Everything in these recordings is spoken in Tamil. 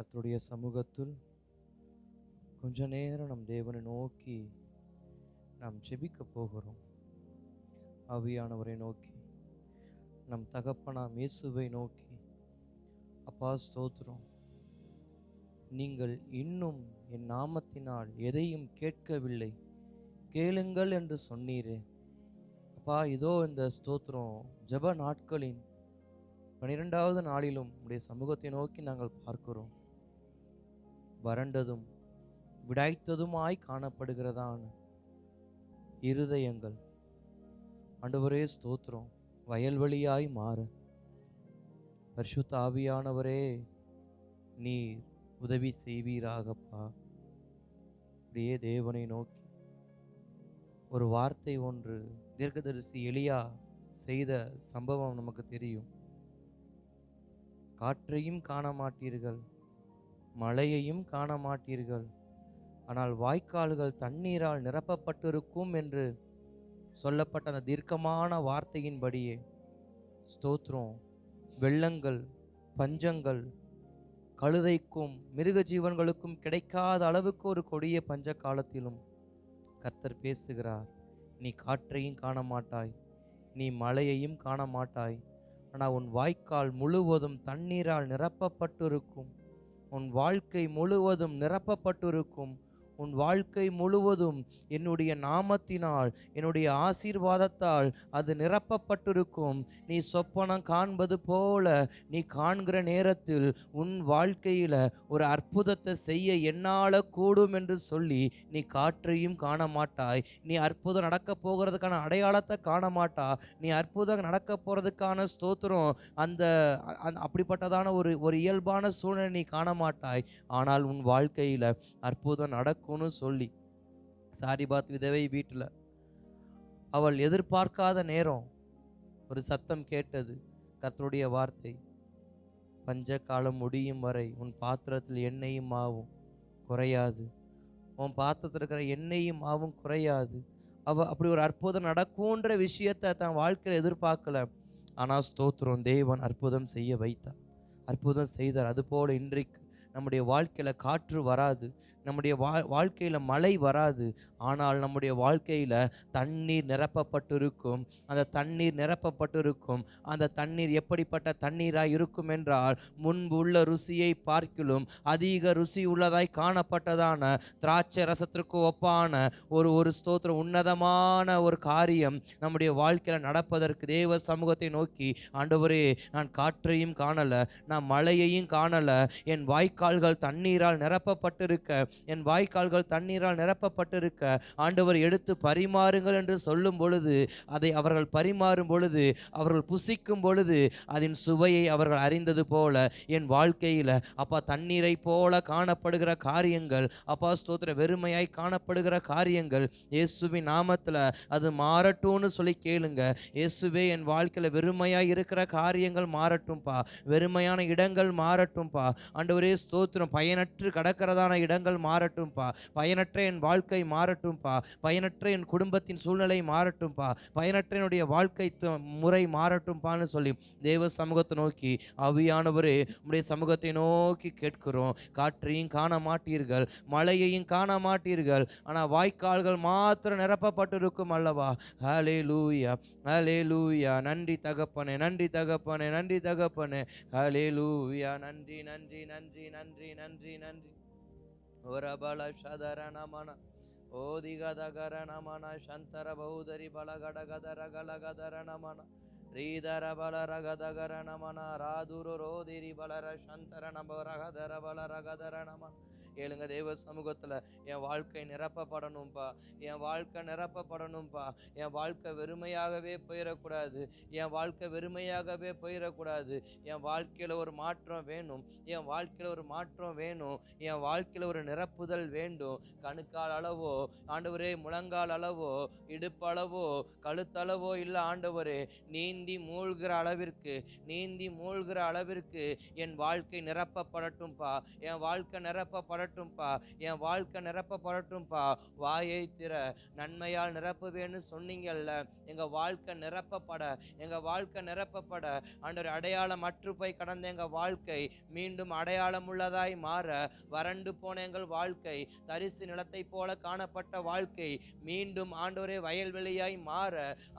கர்த்தருடைய சமூகத்தில் கொஞ்ச நேரம் நம் தேவனை நோக்கி நாம் ஜெபிக்க போகிறோம். ஆவியானவரை நோக்கி, நம் தகப்பனாம் இயேசுவை நோக்கி, அப்பா ஸ்தோத்திரம், நீங்கள் இன்னும் என் நாமத்தினால் எதையும் கேட்கவில்லை, கேளுங்கள் என்று சொன்னீரே. அப்பா, இதோ இந்த ஸ்தோத்திரம் ஜெப நாட்களின் 12வது நாளிலும் உடைய சமூகத்தை நோக்கி நாங்கள் பார்க்கிறோம். வறண்டதும் விடாய்த்ததுமாய் காணப்படுகிறதான இருதயங்கள் ஆண்டவரே ஸ்தோத்திரம் வயல்வெளியாய் மாற பரிசுத்த ஆவியானவரே நீர் உதவி செய்வீராகப்பா. அப்படியே தேவனை நோக்கி ஒரு வார்த்தை ஒன்று தீர்க்கதரிசி எலியா செய்த சம்பவம் நமக்கு தெரியும். காற்றையும் காண மாட்டீர்கள், மழையையும் காண மாட்டீர்கள், ஆனால் வாய்க்கால்கள் தண்ணீரால் நிரப்பப்பட்டிருக்கும் என்று சொல்லப்பட்ட அந்த தீர்க்கமான வார்த்தையின்படியே ஸ்தோத்திரம், வெள்ளங்கள், பஞ்சங்கள், கழுதைக்கும் மிருக ஜீவன்களுக்கும் கிடைக்காத அளவுக்கு ஒரு கொடிய பஞ்ச காலத்திலும் கர்த்தர் பேசுகிறார். நீ காற்றையும் காண மாட்டாய், நீ மழையையும் காண மாட்டாய், ஆனால் உன் வாய்க்கால் முழுவதும் தண்ணீரால் நிரப்பப்பட்டிருக்கும், உன் வாழ்க்கை முழுவதும் நிரப்பப்பட்டிருக்கும், உன் வாழ்க்கை முழுவதும் என்னுடைய நாமத்தினால், என்னுடைய ஆசீர்வாதத்தால் அது நிரப்பப்பட்டிருக்கும். நீ சொப்பனம் காண்பது போல நீ காண்கிற நேரத்தில் உன் வாழ்க்கையில ஒரு அற்புதத்தை செய்ய என்னால கூடும் என்று சொல்லி நீ காற்றையும் காண மாட்டாய், நீ அற்புதம் நடக்க போகிறதுக்கான அடையாளத்தை காண மாட்டா, நீ அற்புதம் நடக்க போறதுக்கான ஸ்தோத்திரம் அந்த அப்படிப்பட்டதான ஒரு ஒரு இயல்பான சூழ்நிலை நீ காண மாட்டாய். ஆனால் உன் வாழ்க்கையில அற்புதம் நடக்கும்னு சொல்லி சாரிபாத் விதவை வீட்டில் அவள் எதிர்பார்க்காத நேரம் ஒரு சத்தம் கேட்டது. கர்த்தருடைய வார்த்தை, பஞ்ச காலம் முடியும் வரை உன் பாத்திரத்தில் எண்ணெயும் மாவும் குறையாது, உன் பாத்திரத்தில் இருக்கிற எண்ணெயும் மாவும் குறையாது. அப்படி ஒரு அற்புதம் நடக்கும்ன்ற விஷயத்தை தன் வாழ்க்கையில் எதிர்பார்க்கல. ஆனால் ஸ்தோத்திரம், தேவன் அற்புதம் செய்ய வைத்தார், அற்புதம் செய்தார். அதுபோல இன்றைக்கு நம்முடைய வாழ்க்கையில காற்று வராது, நம்முடைய வாழ்க்கையில மழை வராது, ஆனால் நம்முடைய வாழ்க்கையில தண்ணீர் நிரப்பப்பட்டிருக்கும். அந்த தண்ணீர் நிரப்பப்பட்டிருக்கும். அந்த தண்ணீர் எப்படிப்பட்ட தண்ணீராய் இருக்கும் என்றால், முன்பு உள்ள ருசியை பார்க்கிலும் அதிக ருசி உள்ளதாய் காணப்பட்டதான திராட்சை ரசத்திற்கு ஒப்பான ஒரு ஸ்தோத்திரம் உன்னதமான ஒரு காரியம் நம்முடைய வாழ்க்கையில நடப்பதற்கு தேவ சமூகத்தை நோக்கி, ஆண்டவரே, நான் காற்றையும் காணல, நான் மழையையும் காணல, என் வாய்க்கால்கள் தண்ணீரால் நிரப்பப்பட்டிருக்க, என் வாய்க்கால்கள் தண்ணீரால் நிரப்பப்பட்டிருக்க ஆண்டவர் எடுத்து பரிமாறுங்கள் என்று சொல்லும் பொழுது, அதை அவர்கள் பரிமாறும் பொழுது, அவர்கள் புசிக்கும் பொழுது அதன் சுவையை அவர்கள் அறிந்தது போல என் வாழ்க்கையில அப்பா தண்ணீரை போல காணப்படுகிற காரியங்கள், அப்பா ஸ்தோத்திர வெறுமையாய் காணப்படுகிற காரியங்கள் இயேசுவின் நாமத்துல அது மாறட்டும்னு சொல்லி கேளுங்க. இயேசுவே, என் வாழ்க்கையில வெறுமையாய் இருக்கிற காரியங்கள் மாறட்டும்பா, வெறுமையான இடங்கள் மாறட்டும்பா. ஆண்டவரே ஸ்தோத்திரம், பயனற்று கடக்கிறதான இடங்கள் மாறட்டும்பா, பயனற்ற என் வாழ்க்கை மாறட்டும்பா, பயனற்ற என் குடும்பத்தின் சூழ்நிலை மாறட்டும்பா, பயனற்ற என்னுடைய வாழ்க்கை முறை மாறட்டும்பான்னு சொல்லி தேவ சமூகத்தை நோக்கி, ஆவியானவரே உம்முடைய சமூகத்தை நோக்கி கேட்கிறோம். காற்றையும் காண மாட்டீர்கள், மழையையும் காண மாட்டீர்கள், ஆனால் வாய்க்கால்கள் மாத்திரம் நிரப்பப்பட்டிருக்கும் அல்லவா. ஹல்லேலூயா, ஹல்லேலூயா. நன்றி தகப்பனே, நன்றி தகப்பனே, நன்றி தகப்பனே. ஹல்லேலூயா. நன்றி நன்றி நன்றி நன்றி நன்றி நன்றி. ஓரபல ஷதரணமன ஓதிகதகரணமன சந்தர பௌதரி பலகடகதரகலகதரணமன ரீதர பலரகதகரணமன ராதுரு ரோதிரி பலர சந்தர நபரகதர பலரகதரணமன. ஏழுங்க, தேவ சமூகத்துல என் வாழ்க்கை நிரப்பப்படணும்பா, என் வாழ்க்கை நிரப்பப்படணும்பா. என் வாழ்க்கை வெறுமையாகவே போயிடக்கூடாது, என் வாழ்க்கை வெறுமையாகவே போயிடக்கூடாது. என் வாழ்க்கையில ஒரு மாற்றம் வேணும், என் வாழ்க்கையில ஒரு மாற்றம் வேணும், என் வாழ்க்கையில ஒரு நிரப்புதல் வேண்டும். கணுக்கால் அளவோ ஆண்டவரே, முழங்கால் அளவோ, இடுப்பளவோ, கழுத்தளவோ இல்ல ஆண்டவரே, நீந்தி மூழ்கிற அளவிற்கு, நீந்தி மூழ்கிற அளவிற்கு என் வாழ்க்கை நிரப்பப்படட்டும்பா, என் வாழ்க்கை நிரப்பப்பட நிரப்பப்படட்டும்பா. என் வாழ்க்கை நிரப்பப்படட்டும்பா. வாயை திற, நன்மையால் நிரப்புவேன்னு சொன்னீங்கல்ல. எங்க வாழ்க்கை நிரப்பப்பட, எங்க வாழ்க்கை நிரப்பப்பட ஆண்டவரே, அடையாளம் அற்று போய் கடந்த எங்க வாழ்க்கை மீண்டும் அடையாளம் உள்ளதாய் மாற, வறண்டு போன எங்கள் வாழ்க்கை, தரிசு நிலத்தை போல காணப்பட்ட வாழ்க்கை மீண்டும் ஆண்டவரே வயல்வெளியாய் மாற,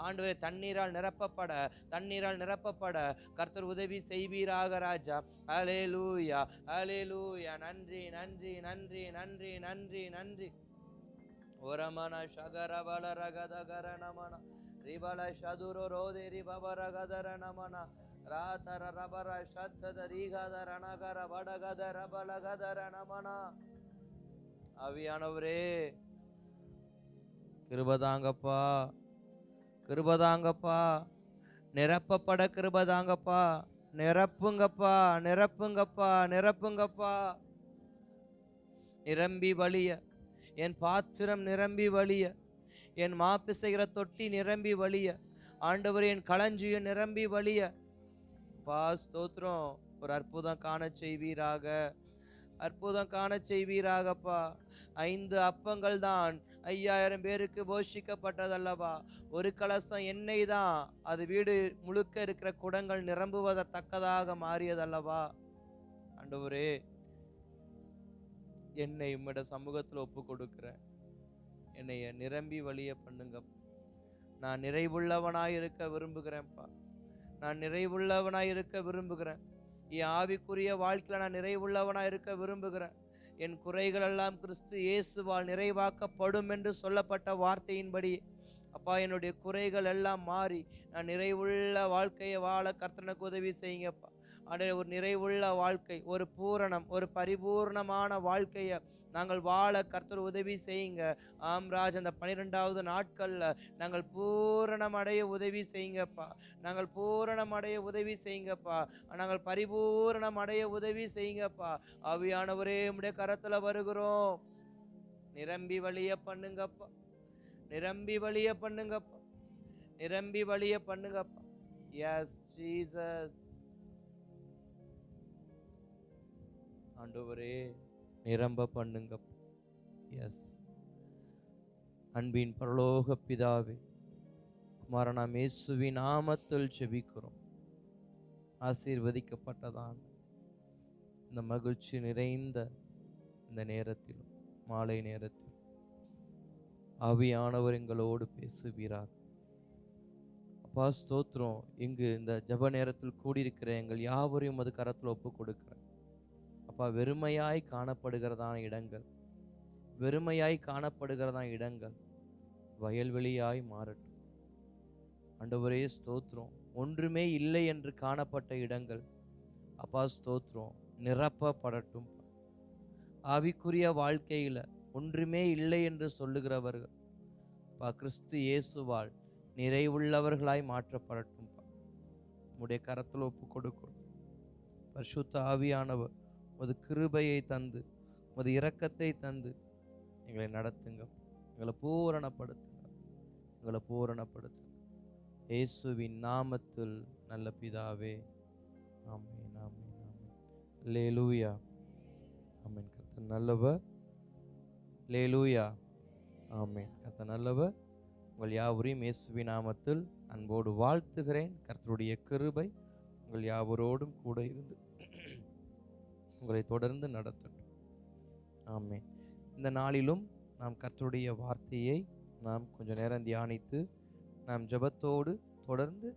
ஆண்டவரே தண்ணீரால் நிரப்பப்பட, தண்ணீரால் நிரப்பப்பட கர்த்தர் உதவி செய்வீராக ராஜா. ஹல்லேலூயா, ஹல்லேலூயா. நன்றி, நன்றி, நன்றி, நன்றி, நன்றி, நன்றி. ஓரமன ஷகரபல ரகதகர நமன ரிபல ஷதுரோ ரோதேரி பபரகதர நமன ராதர ரபர ஷத்தத ரீகதர நகர வடகதர பலகதர நமன. ஆவியானவரே கிருபதாங்கப்பா, கிருபதாங்கப்பா, நிரப்பப்பட கிருபதாங்கப்பா, நிரப்புங்கப்பா, நிரப்புங்கப்பா, நிரப்புங்கப்பா. நிரம்பி வழிய என் பாத்திரம் நிரம்பி வழிய, என் மாப்பிசைகிற தொட்டி நிரம்பி வழிய, ஆண்டவர் என் களஞ்சியம் நிரம்பி வழிய. ஸ்தோத்திரம். ஒரு அற்புதம் காண செய்வீராக, அற்புதம் காண செய்வீராகப்பா. 5 அப்பங்கள் தான் 5000 பேருக்கு போஷிக்கப்பட்டதல்லவா. ஒரு கலசம் எண்ணெய் தான் அது வீடு முழுக்க இருக்கிற குடங்கள் நிரம்புவதற்கதாக மாறியதல்லவா. ஆண்டவரே, என்னை உம்மிட சமூகத்தில் ஒப்பு கொடுக்கிறேன். என்னைய நிரம்பி வழிய பண்ணுங்க. நான் நிறைவுள்ளவனாய் இருக்க விரும்புகிறேன்ப்பா. நான் நிறைவுள்ளவனாய் இருக்க விரும்புகிறேன். என் ஆவிக்குரிய வாழ்க்கையில நான் நிறைவுள்ளவனாய் இருக்க விரும்புகிறேன். என் குறைகள் எல்லாம் கிறிஸ்து இயேசுவால் நிறைவாக்கப்படும் என்று சொல்லப்பட்ட வார்த்தையின்படி அப்பா, என்னுடைய குறைகள் எல்லாம் மாறி நான் நிறைவுள்ள வாழ்க்கையை வாழ கர்த்தனுக்கு உதவி செய்யுங்கப்பா. ஆண்டவரே, ஒரு நிறைவுள்ள வாழ்க்கை, ஒரு பூரணம், ஒரு பரிபூர்ணமான வாழ்க்கையை நாங்கள் வாழ கர்த்தர் உதவி செய்யுங்க. ஆம்ராஜ், அந்த 12வது நாட்கள்ல நாங்கள் பூரணம் அடைய உதவி செய்யுங்கப்பா. நாங்கள் பூரணம் அடைய உதவி செய்யுங்கப்பா. நாங்கள் பரிபூரணம் அடைய உதவி செய்யுங்கப்பா. ஆவியானவரே, உம்முடைய கரத்துல வருகிறோம். நிரம்பி வழிய பண்ணுங்கப்பா, நிரம்பி வழிய பண்ணுங்கப்பா, நிரம்பி வழிய பண்ணுங்கப்பா. S Jesus. ஆண்டவரே, நிரம்ப பண்ணுங்க. எஸ். அன்பின் பரலோக பிதாவே, குமாரனாம் இயேசுவின் நாமத்தில் ஜெபிக்கிறோம். ஆசீர்வதிக்கப்பட்டதான் இந்த மகிழ்ச்சி நிறைந்த இந்த நேரத்திலும், மாலை நேரத்தில் ஆவியானவர் எங்களோடு பேசுவீரார். அப்பா ஸ்தோத்திரம். இங்கு இந்த ஜப நேரத்தில் கூடியிருக்கிற எங்கள் யாவரையும் அது கரத்தில் ஒப்பு கொடுக்கிறேன். அப்பா, வெறுமையாய் காணப்படுகிறதான இடங்கள், வெறுமையாய் காணப்படுகிறதான இடங்கள் வயல்வெளியாய் மாறட்டும். ஆண்டவரே ஸ்தோத்திரம். ஒன்றுமே இல்லை என்று காணப்பட்ட இடங்கள் அப்பா ஸ்தோத்திரம் நிரப்பப்படட்டும். ஆவிக்குரிய வாழ்க்கையில ஒன்றுமே இல்லை என்று சொல்லுகிறவர்கள் அப்பா கிறிஸ்து இயேசுவால் நிறைவுள்ளவர்களாய் மாற்றப்படட்டும். உம்முடைய கரத்தில் ஒப்பு கொடுக்கும். பரிசுத்த ஆவியானவர் உமது கிருபையை தந்து, உமது இரக்கத்தை தந்து எங்களை நடத்துங்க, எங்களை பூரணப்படுத்துங்க, எங்களை பூரணப்படுத்துங்க. இயேசுவின் நாமத்தில் நல்ல பிதாவே, ஆமென், ஆமென், ஆமென். அல்லேலூயா, ஆமென். கர்த்தர் நல்லவர். அல்லேலூயா, ஆமென். கர்த்தர் நல்லவர். உங்கள் யாவரையும் இயேசுவின் நாமத்தில் அன்போடு வாழ்த்துகிறேன். கர்த்தருடைய கிருபை உங்கள் யாவரோடும் கூட இருந்து உங்களை தொடர்ந்து நடத்தட்டும். ஆமென். இந்த நாளிலும் நாம் கர்த்தருடைய வார்த்தையை நாம் கொஞ்ச நேரம் தியானித்து நாம் ஜெபத்தோடு தொடர்ந்து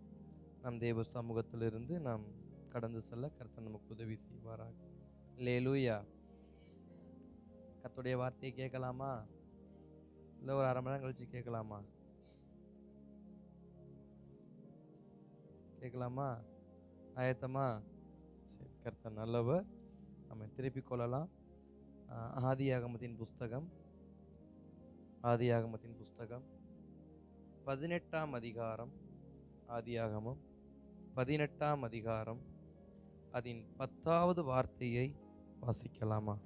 நம் தேவ சமூகத்திலிருந்து நாம் கடந்து செல்ல கர்த்தர் நமக்கு உதவி செய்வாராக. அல்லேலூயா. கர்த்தருடைய வார்த்தையை கேட்கலாமா? இல்லை ஒரு அரை மணி நேரம் கழிச்சு கேட்கலாமா? கேட்கலாமா? ஆயத்தமா? சரி. கர்த்தர் நல்லவர். நம்ம திருப்பிக் கொள்ளலாம். ஆதியாகமத்தின் புஸ்தகம், ஆதியாகமத்தின் புஸ்தகம் 18ஆம் அதிகாரம், ஆதியாகமம் 18ஆம் அதிகாரம் அதன் 10வது வார்த்தையை வாசிக்கலாமா?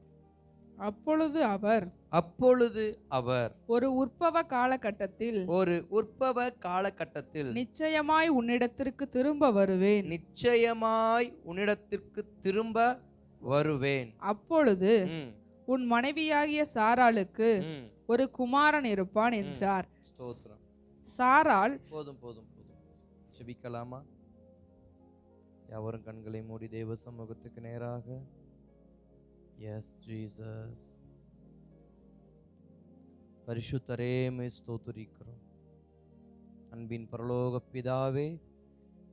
அப்பொழுது அவர் ஒரு உற்பவ காலகட்டத்தில் நிச்சயமாய் உன்னிடத்திற்கு திரும்ப வருவேன், நிச்சயமாய் உன்னிடத்திற்கு திரும்ப வருவேன். அப்பொழுது உன் மனைவியாகிய சாராளுக்கு ஒரு குமாரன் இருப்பான் என்றார். ஸ்தோத்திரம். சாராள் போதும் போதும் போதும். ஜெபிக்கலாமா? யாவரும் கண்களை மூடி தேவ சமூகத்துக்கு நேராக. S Jesus. பரிசுத்தரே மே ஸ்தோத்திரிக்கிறோம். அன்பின் பரலோக பிதாவே,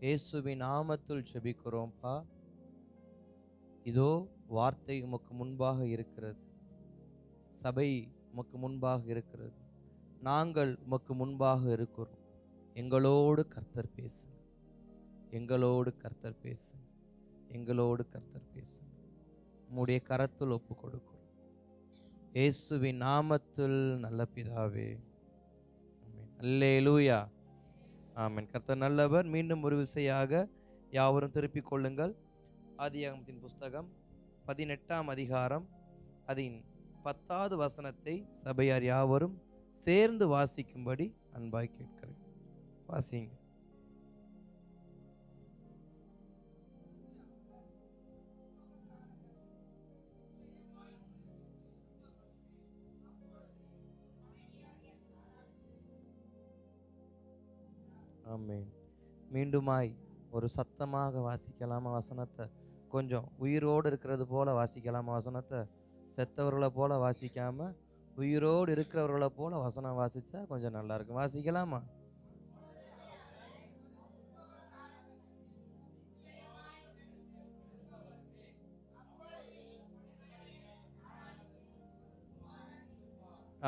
இயேசுவின் நாமத்தில் ஜெபிக்கிறோம்ப்பா. இதோ வார்த்தை உமக்கு முன்பாக இருக்கிறது, சபை உமக்கு முன்பாக இருக்கிறது, நாங்கள் உமக்கு முன்பாக இருக்கிறோம். எங்களோடு கர்த்தர் பேசு, எங்களோடு கர்த்தர் பேசு, எங்களோடு கர்த்தர் பேசு. உம்முடைய கரத்தில் ஒப்பு கொடுக்கிறோம் இயேசுவின் நாமத்தில் நல்ல பிதாவே. ஆமென். அல்லேலூயா. ஆமென். கர்த்தர் நல்லவர். மீண்டும் ஒரு விசையாக யாவரும் திருப்பிக் கொள்ளுங்கள். ஆதியாகமத்தின் புஸ்தகம் 18ஆம் அதிகாரம் அதன் 10வது வசனத்தை சபையார் யாவரும் சேர்ந்து வாசிக்கும்படி அன்பாய் கேட்கிறேன். வாசிங்க. ஆமென். மீண்டுமாய் ஒரு சத்தமாக வாசிக்கலாமா வசனத்தை? கொஞ்சம் உயிரோடு இருக்கிறது போல வாசிக்கலாமா வசனத்தை? செத்தவர்களை போல வாசிக்காம உயிரோடு இருக்கிறவர்களை போல வசனம் வாசிச்சா கொஞ்சம் நல்லா இருக்கும். வாசிக்கலாமா?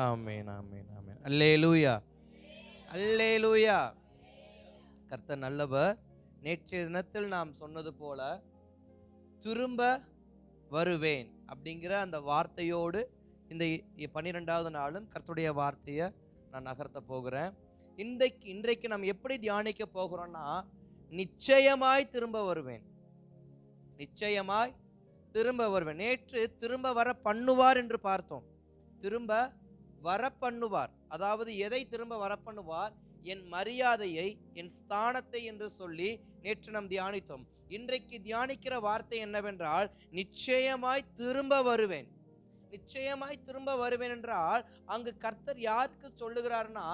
ஆமென் ஆமென் ஆமென். அல்லேலூயா அல்லேலூயா. கர்த்தர் நல்லவர். நேற்றைய தினத்தில் நாம் சொன்னது போல திரும்ப வருவேன் அப்படிங்கிற அந்த வார்த்தையோடு இந்த 12வது நாளும் கர்த்தருடைய வார்த்தையை நான் நகர்த்த போகிறேன். இன்றைக்கு நாம் எப்படி தியானிக்க போகிறோம்னா, நிச்சயமாய் திரும்ப வருவேன், நிச்சயமாய் திரும்ப வருவேன். நேற்று திரும்ப வர பண்ணுவார் என்று பார்த்தோம். திரும்ப வர பண்ணுவார், அதாவது எதை திரும்ப வர பண்ணுவார்? என் மரியாதையை, என் ஸ்தானத்தை என்று சொல்லி நேற்று நாம் தியானித்தோம். இன்றைக்கு தியானிக்கிற வார்த்தை என்னவென்றால், நிச்சயமாய் திரும்ப வருவேன். நிச்சயமாய் திரும்ப வருவேன் என்றால் அங்கு கர்த்தர் யாருக்கு சொல்லுகிறார்னா,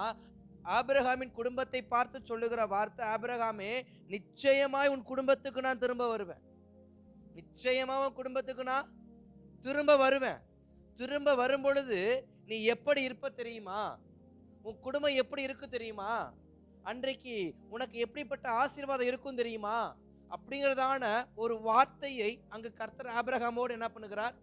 ஆபிரகாமின் குடும்பத்தை பார்த்து சொல்லுகிற வார்த்தை, ஆபிரகாமே நிச்சயமாய் உன் குடும்பத்துக்கு நான் திரும்ப வருவேன், நிச்சயமா உன் குடும்பத்துக்கு நான் திரும்ப வருவேன். திரும்ப வரும் பொழுது நீ எப்படி இருப்ப தெரியுமா? உன் குடும்பம் எப்படி இருக்கு தெரியுமா? அன்றைக்கு உனக்கு எப்படிப்பட்ட ஆசீர்வாதம் இருக்கும் தெரியுமா? அப்படிங்கிறதான ஒரு வார்த்தையை அங்கு கர்த்தர் ஆபிரகாமோடு என்ன பண்ணுகிறார்?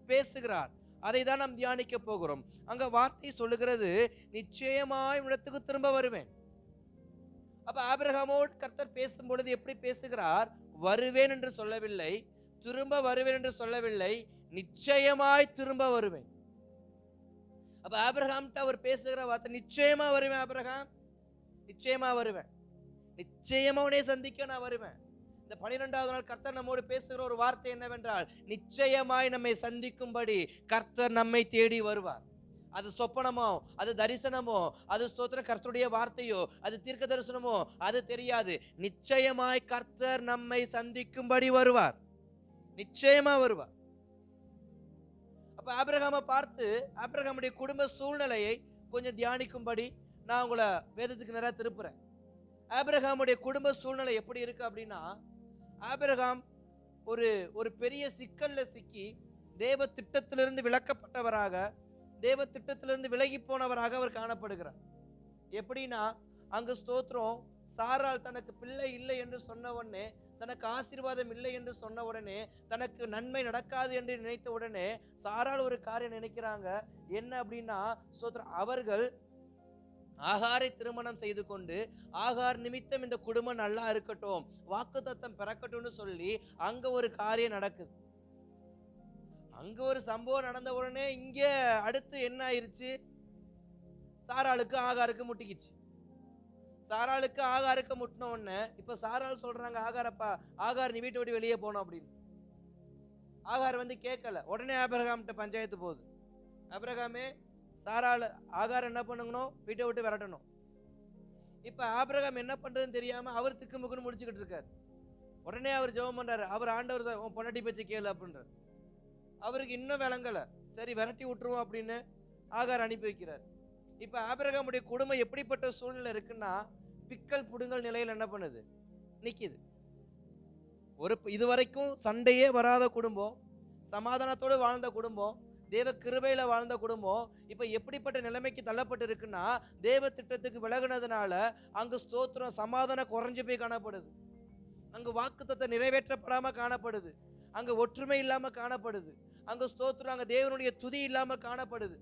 பேசுகிறார். அதை தான் நாம் தியானிக்க போகிறோம். அங்க வார்த்தை சொல்லுகிறது, நிச்சயமாய் இடத்துக்கு திரும்ப வருவேன். அப்ப ஆபிரகாமோடு கர்த்தர் பேசும் பொழுது எப்படி பேசுகிறார்? வருவேன் என்று சொல்லவில்லை, திரும்ப வருவேன் என்று சொல்லவில்லை, நிச்சயமாய் திரும்ப வருவேன். அப்ப ஆபிரகாம்கிட்ட அவர் பேசுகிற வார்த்தை, நிச்சயமா வருவேன் ஆபிரகாம், நிச்சயமா வருவேன், நிச்சயமா உன்னை சந்திக்க நான் வருவேன். இந்த 12வது நாள் கர்த்தர் நம்மோடு பேசுகிற ஒரு வார்த்தை என்னவென்றால், நிச்சயமாய் நம்மை சந்திக்கும்படி கர்த்தர் நம்மை தேடி வருவார். அது சொப்பனமோ, அது தரிசனமோ, அது ஸ்தோத்திர கர்த்தருடைய வார்த்தையோ, அது தீர்க்க தரிசனமோ, அது தெரியாது. நிச்சயமாய் கர்த்தர் நம்மை சந்திக்கும்படி வருவார், நிச்சயமா வருவார். அப்ப ஆபிரகாமை பார்த்து ஆபிரகாமுடைய குடும்ப சூழ்நிலையை கொஞ்சம் தியானிக்கும்படி நான் உங்களை வேதத்துக்கு நேரா திருப்புறேன். ஆபிரகாமுடைய குடும்ப சூழ்நிலை எப்படி இருக்கு அப்படின்னா, ஆபிரகாம் ஒரு பெரிய சிக்கல்ல சிக்கி தேவ திட்டத்திலிருந்து விலக்கப்பட்டவராக, தேவ திட்டத்திலிருந்து விலகி போனவராக அவர் காணப்படுகிறார். எப்படின்னா, அங்கு ஸ்தோத்திரம் சாராள் தனக்கு பிள்ளை இல்லை என்று சொன்ன உடனே, தனக்கு ஆசீர்வாதம் இல்லை என்று சொன்ன உடனே, தனக்கு நன்மை நடக்காது என்று நினைத்த உடனே சாராள் ஒரு காரியம் நினைக்கிறாங்க. என்ன அப்படின்னா, ஸ்தோத்திரம் அவர்கள் ஆகாரை திருமணம் செய்து கொண்டு, ஆகார் நிமித்தம் இந்த குடும்பம் நல்லா இருக்கட்டும், வாக்குத்தத்தம் பிறக்கட்டும்னு சொல்லி அங்க ஒரு காரியம் நடக்குது. அங்க ஒரு சம்பவம் நடந்த உடனே இங்க அடுத்து என்ன ஆயிருச்சு? சாராளுக்கு ஆகாருக்கு முட்டிக்கிச்சு. சாராளுக்கு ஆகாருக்கு முட்டின உடனே இப்ப சாராள் சொல்றாங்க, ஆகாரப்பா, ஆகார் நீ வீட்டை விட்டு வெளியே போனோம் அப்படின்னு. ஆகார் வந்து கேட்கல. உடனே ஆபிரகாம்கிட்ட பஞ்சாயத்து போகுது. ஆபிரகாமே, சாராள் ஆகார் என்ன பண்ணணும்? வீட்டை விட்டு விரட்டணும். இப்ப ஆபிரகாம் என்ன பண்றதுன்னு தெரியாம அவர் திக்குமுக்குன்னு முடிச்சுக்கிட்டு இருக்காரு. உடனே அவர் ஜெபம் பண்றாரு. அவர் ஆண்டவர் உன் பொண்டாட்டி பேச்சு கேளு அப்படின்றார். அவருக்கு இன்னும் விளங்கல. சரி விரட்டி விட்டுருவோம் அப்படின்னு ஆகார் அனுப்பி வைக்கிறார். இப்ப ஆபிரகாமுடைய குடும்பம் எப்படிப்பட்ட சூழ்நிலை இருக்குன்னா, பிக்கல் புடுங்கல் நிலையில் என்ன பண்ணுது, நிக்குது. இதுவரைக்கும் சண்டையே வராத குடும்பம், சமாதானத்தோடு வாழ்ந்த குடும்பம், தேவ கிருபையில வாழ்ந்த குடும்பம் இப்ப எப்படிப்பட்ட நிலைமைக்கு தள்ளப்பட்டு இருக்குன்னா, தேவ திட்டத்துக்கு விலகுனதுனால அங்கு ஸ்தோத்திரம் சமாதானம் குறைஞ்சு போய் காணப்படுது. அங்கு வாக்குத்தத்தம் நிறைவேற்றப்படாம காணப்படுது. அங்க ஒற்றுமை இல்லாம காணப்படுது. அங்க ஸ்தோத்திரம் அங்க தேவனுடைய துதி இல்லாம காணப்படுது.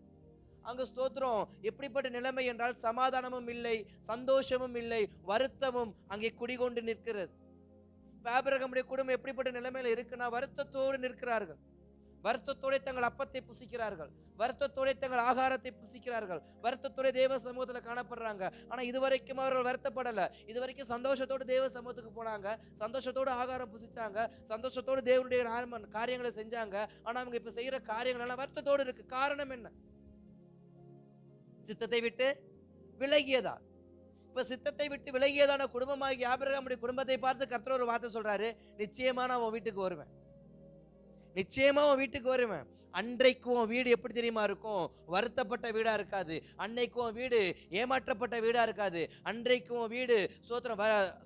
அங்க ஸ்தோத்திரம் எப்படிப்பட்ட நிலைமை என்றால், சமாதானமும் இல்லை, சந்தோஷமும் இல்லை, வருத்தமும் அங்கே குடிகொண்டு நிற்கிறது. ஆபிரகாமுடைய குடும்பம் எப்படிப்பட்ட நிலைமையில இருக்குன்னா, வருத்தத்தோடு நிற்கிறார்கள். வருத்தத்தோட தங்கள் அப்பத்தை புசிக்கிறார்கள், வருத்தத்தோட தங்கள் ஆகாரத்தை புசிக்கிறார்கள், வருத்தத்தோட தேவ சமூகத்துல காணப்படுறாங்க. ஆனா இதுவரைக்கும் அவர்கள் வருத்தப்படல. இதுவரைக்கும் சந்தோஷத்தோடு தேவ சமூகத்துக்கு போனாங்க, சந்தோஷத்தோடு ஆகாரம் புசிச்சாங்க, சந்தோஷத்தோடு தேவனுடைய காரியங்களை செஞ்சாங்க. ஆனா அவங்க இப்ப செய்யற காரியங்கள் எல்லாம் வருத்தத்தோடு இருக்கு. காரணம் என்ன? சித்தத்தை விட்டு விலகியதா. இப்ப சித்தத்தை விட்டு விலகியதான குடும்பமாகி ஆபிரகாமுடைய குடும்பத்தை பார்த்து கர்த்தர் ஒரு வார்த்தை சொல்றாரு, நிச்சயமா நான் உன் வீட்டுக்கு வருவேன், நிச்சயமா உன் வீட்டுக்கு வருவேன். அன்றைக்கும் உன் வீடு எப்படி தெரியுமா இருக்கும்? வருத்தப்பட்ட வீடா இருக்காது. அன்னைக்கும் உன் வீடு ஏமாற்றப்பட்ட வீடா இருக்காது. அன்றைக்கும் உன் வீடு சோத்திரம்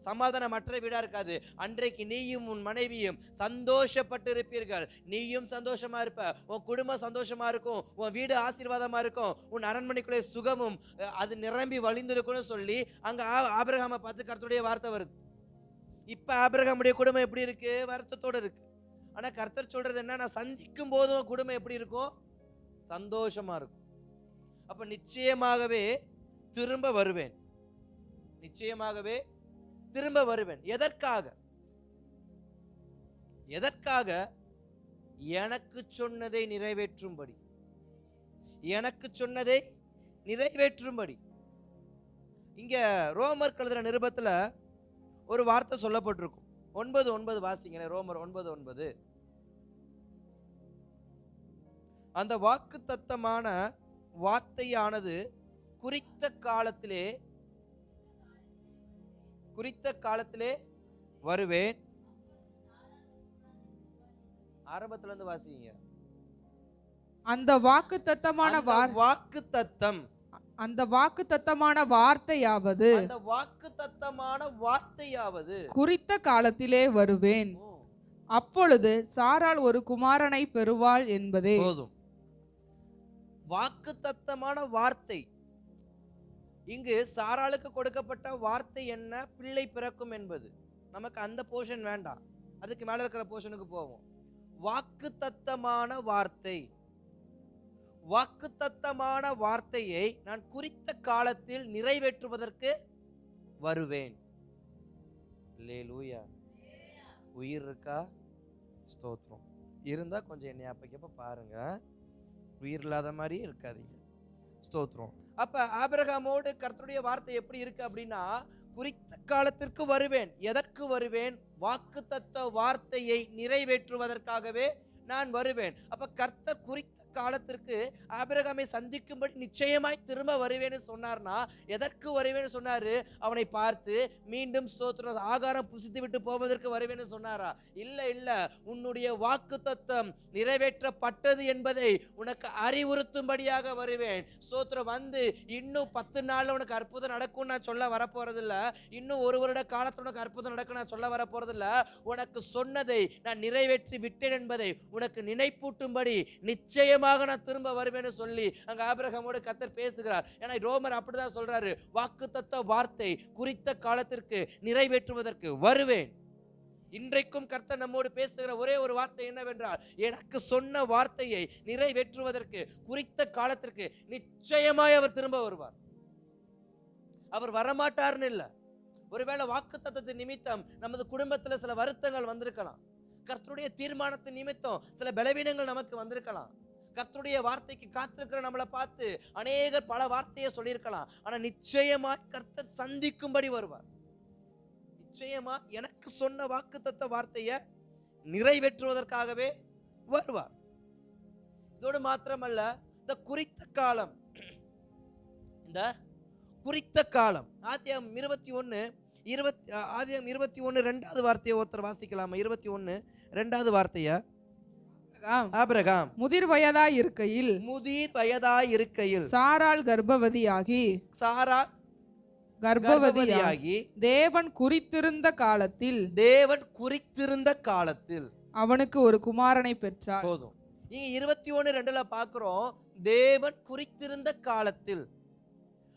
சமாதானமற்ற வீடா இருக்காது. அன்றைக்கு நீயும் உன் மனைவியும் சந்தோஷப்பட்டு இருப்பீர்கள். நீயும் சந்தோஷமா இருப்ப, உன் குடும்பம் சந்தோஷமா இருக்கும், உன் வீடு ஆசீர்வாதமா இருக்கும், உன் அரண்மனைக்குள்ளே சுகமும் அது நிரம்பி வழிந்திருக்கும்னு சொல்லி அங்க ஆபிரகாமை பார்த்து கர்த்தருடைய வார்த்தை வருது. இப்ப ஆபிரகாமுடைய குடும்பம் எப்படி இருக்கு? வருத்தத்தோடு இருக்கு. ஆனா கர்த்தர் சொல்றது என்ன? நான் சந்திக்கும் போதும் குடும்பம் எப்படி இருக்கும்? சந்தோஷமா இருக்கும். அப்ப நிச்சயமாகவே திரும்ப வருவேன், நிச்சயமாகவே திரும்ப வருவேன். எதற்காக? எதற்காக? எனக்கு சொன்னதை நிறைவேற்றும்படி, எனக்கு சொன்னதை நிறைவேற்றும்படி. இங்க ரோமர் எழுதுற நிருபத்துல ஒரு வார்த்தை சொல்லப்பட்டிருக்கும். 9:9 வாசிங்க. ரோமர் 9:9. அந்த வாக்குத்தத்தமான வார்த்தையானது குறித்த காலத்திலே வருவேன். ஆரம்பத்துல இருந்து வாசிங்க. அந்த வாக்குத்தத்தமான வாக்குத்தத்தம், அந்த வாக்குத்தத்தமான வார்த்தையாவது, அந்த வாக்குத்தத்தமான வார்த்தையாவது குறித்த காலத்திலே வருவேன், அப்பொழுது சாராள் ஒரு குமாரனை பெறுவாள் என்பதே. போதும். வாக்குத்தத்தமான வார்த்தை. இங்கு சாராளுக்கு கொடுக்கப்பட்ட வார்த்தை என்ன? பிள்ளை பிறக்கும் என்பது. நமக்கு அந்த போர்ஷன் வேண்டாம், அதுக்கு மேல இருக்கிற போர்ஷனுக்கு போவோம். வாக்குத்தத்தமான வார்த்தை, வாக்குத்தத்தமான வார்த்தையை நான் குறித்த காலத்தில் நிறைவேற்றுவதற்கு வருவேன். அல்லேலூயா. உயிர் இருக்கா? ஸ்தோத்திரம். இருந்தா கொஞ்சம் என்னை அப்பக்கப்ப பாருங்க, உயிர் இல்லாத மாதிரியே இருக்காதீங்க. ஸ்தோத்திரம். அப்ப ஆபிரகாமோடு கர்த்தருடைய வார்த்தை எப்படி இருக்கு அப்படின்னா, குறித்த காலத்திற்கு வருவேன். எதற்கு வருவேன்? வாக்குத்தத்த வார்த்தையை நிறைவேற்றுவதற்காகவே நான் வருவேன். அப்ப கர்த்தர் குறித்த காலத்திற்கு ஆபிரகாமை சந்திக்கும்படி நிச்சயமாய் திரும்ப வருவேன்னு சொன்னார்னா, எதற்கு வருவேன்னு சொன்னாரு? அவனை பார்த்து மீண்டும் ஸ்தோத்திரம் ஆகாரம் புசித்து விட்டு போவதற்கு வருவேன்னு சொன்னாரா? இல்ல இல்ல, உன்னுடைய வாக்குத்தத்தம் நிறைவேற்றப்பட்டது என்பதை உனக்கு அறிவுறுத்தும்படியாக வருவேன். ஸ்தோத்திரம். வந்து இன்னும் 10 நாள்ல உனக்கு அற்புதம் நடக்கும் நான் சொல்ல வரப்போறதில்ல, இன்னும் 1 வருட காலத்துல உனக்கு அற்புதம் நடக்கும் நான் சொல்ல வரப்போறதில்ல. உனக்கு சொன்னதை நான் நிறைவேற்றி விட்டேன் என்பதை உனக்கு நினைப்பூட்டும்படி நிச்சயம் நான் திரும்ப வருவேன்னு சொல்லி அங்க ஆபிரகாமோடு கர்த்தர் பேசுகிறார். ஏன்னா ரோமர் அப்படிதான் சொல்றாரு, வாக்குத்தத்த வார்த்தை குறித்த காலத்திற்கு நிறைவேற்றுவதற்கு வருவேன். இன்றைக்கும் கர்த்தர் நம்மோடு பேசுகிற ஒரே ஒரு வார்த்தை என்னவென்றால், எனக்கு சொன்ன வார்த்தையை நிறைவேற்றுவதற்கு குறித்த காலத்திற்கு நிச்சயமாய் அவர் திரும்ப வருவார். அவர் வரமாட்டார்னு இல்ல. ஒருவேளை வாக்குத்தத்தத்தின் நிமித்தம் நமது குடும்பத்துல சில வருத்தங்கள் வந்திருக்கலாம், கர்த்தருடைய தீர்மானத்தின் நிமித்தம் சில பலவீனங்கள் நமக்கு வந்திருக்கலாம், கர்த்தருடைய வார்த்தைக்கு காத்திருக்கிற நம்மளை பார்த்து அநேகர் பல வார்த்தையை சொல்லியிருக்கலாம். ஆனா நிச்சயமாய் கர்த்தர் சந்திக்கும்படி வருவார். நிச்சயமா எனக்கு சொன்ன வாக்குத்தத்த வார்த்தையை நிறைவேற்றுவதற்காகவே வருவார். இதோடு மாத்திரமல்ல, இந்த குறித்த காலம், இந்த குறித்த காலம். ஆதியாகமம் 21 2வது வார்த்தையை ஒருத்தர் வாசிக்கலாமா? 21 2வது வார்த்தைய. ஆபிரகாம் முதிர் வயதாய் இருக்கையில் முதிர் வயதாய் இருக்கையில் சாராள் கர்ப்பவதியாகி சாரா கர்ப்பவதியாகி கர்ப்பவதியாகி தேவன் குறித்திருந்த காலத்தில் தேவன் குறித்திருந்த காலத்தில் அவனுக்கு ஒரு குமாரனை பெற்றாள். போதும். இங்க 21:2 பாக்குறோம், தேவன் குறித்திருந்த காலத்தில்.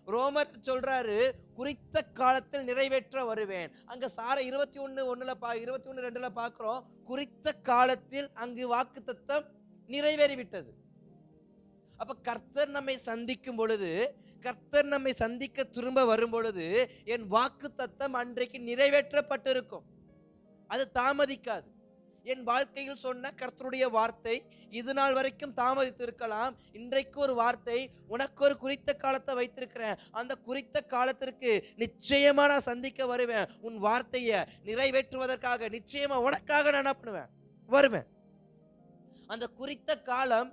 ரோமர் சொல்றாரு குறித்த காலத்தில் நிறைவேற்ற வருவேன். அங்க சார 21:2 பாக்குறோம், குறித்த காலத்தில் அங்கு வாக்குத்தத்தம் நிறைவேறிவிட்டது. அப்ப கர்த்தர் நம்மை சந்திக்கும் பொழுது, கர்த்தர் நம்மை சந்திக்க திரும்ப வரும் பொழுது என் வாக்குத்தத்தம் அன்றைக்கு நிறைவேற்றப்பட்டிருக்கும். அது தாமதிக்காது. என் வாழ்க்கையில் சொன்ன கர்த்தருடைய வார்த்தை இது நாள் வரைக்கும் தாமதித்து இருக்கலாம். இன்றைக்கு ஒரு வார்த்தை, உனக்கு ஒரு குறித்த காலத்தை வைத்திருக்கிறேன், அந்த குறித்த காலத்திற்கு நிச்சயமா நான் சந்திக்க வருவேன். உன் வார்த்தையை நிறைவேற்றுவதற்காக நிச்சயமா உனக்காக நான் என்ன பண்ணுவேன், வருவேன். அந்த குறித்த காலம்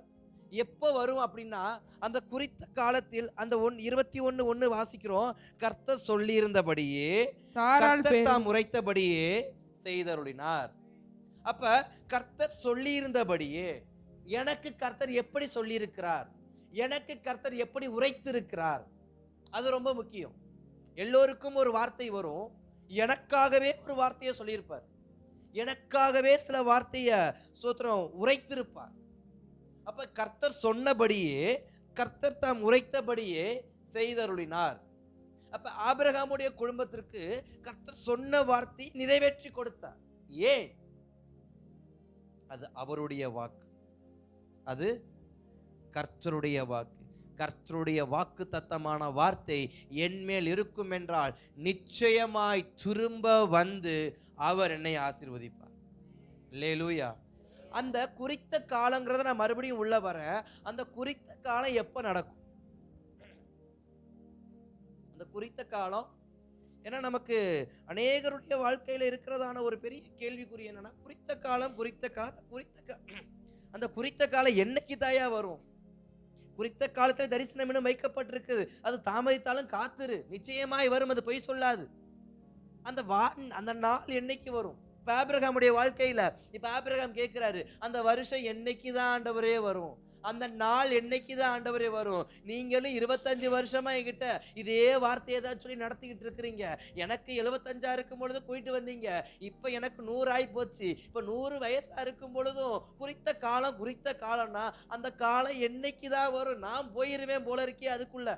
எப்போ வரும் அப்படின்னா, அந்த குறித்த காலத்தில் அந்த 21:1 வாசிக்கிறோம், கர்த்தர் சொல்லி இருந்தபடியே கர்த்தர் தாம் உரைத்தபடியே செய்தருளினார். அப்ப கர்த்தர் சொல்லி இருந்தபடியே, எனக்கு கர்த்தர் எப்படி சொல்லி இருக்கிறார், எனக்கு கர்த்தர் எப்படி உரைத்திருக்கிறார், அது ரொம்ப முக்கியம். எல்லோருக்கும் ஒரு வார்த்தை வரும், எனக்காகவே ஒரு வார்த்தையை சொல்லியிருப்பார், எனக்காகவே சில வார்த்தையை சோத்திரம் உரைத்திருப்பார். அப்ப கர்த்தர் சொன்னபடியே, கர்த்தர் தாம் உரைத்தபடியே செய்தருளினார். அப்ப ஆபிரகாமுடைய குடும்பத்திற்கு கர்த்தர் சொன்ன வார்த்தை நிறைவேற்றி கொடுத்தார். ஏன்? அது அவருடைய வாக்கு, அது கர்த்தருடைய வாக்கு. கர்த்தருடைய வாக்கு தத்தமான வார்த்தை என்மேல் இருக்கும் என்றால் நிச்சயமாய் திரும்ப வந்து அவர் என்னை ஆசீர்வதிப்பார். அல்லேலூயா. அந்த குறித்த காலங்கிறத நான் மறுபடியும் உள்ள வரேன். அந்த குறித்த காலம் எப்ப நடக்கும்? அந்த குறித்த காலம், ஏன்னா நமக்கு அநேகருடைய வாழ்க்கையில இருக்கிறதான ஒரு பெரிய கேள்விக்குறி என்னன்னா, குறித்த காலம் அந்த குறித்த காலம் என்னைக்கு தாயா வரும்? குறித்த காலத்துல தரிசனம் இன்னும் வைக்கப்பட்டிருக்குது, அது தாமதித்தாலும் காத்துரு, நிச்சயமாய் வரும், அது பொய் சொல்லாது. அந்த நாள் என்னைக்கு வரும்? இப்ப ஆபிரகாமுடைய வாழ்க்கையில இப்ப ஆபிரகாம் கேட்கிறாரு, அந்த வருஷம் என்னைக்குதான் ஆண்டவரே வரும், அந்த நாள் என்னைக்குதான் ஆண்டவரே வரும்? நீங்களும் 25 வருஷமா என்கிட்ட இதே வார்த்தையை தான் சொல்லி நடத்திக்கிட்டு இருக்கிறீங்க. எனக்கு 75 இருக்கும் பொழுது போயிட்டு வந்தீங்க, இப்ப எனக்கு 100 ஆகி போச்சு, இப்ப 100 வயசா இருக்கும் பொழுதும் குறித்த காலம்னா அந்த காலம் என்னைக்குதான் வரும்? நான் போயிருவேன் போல இருக்கே அதுக்குள்ள.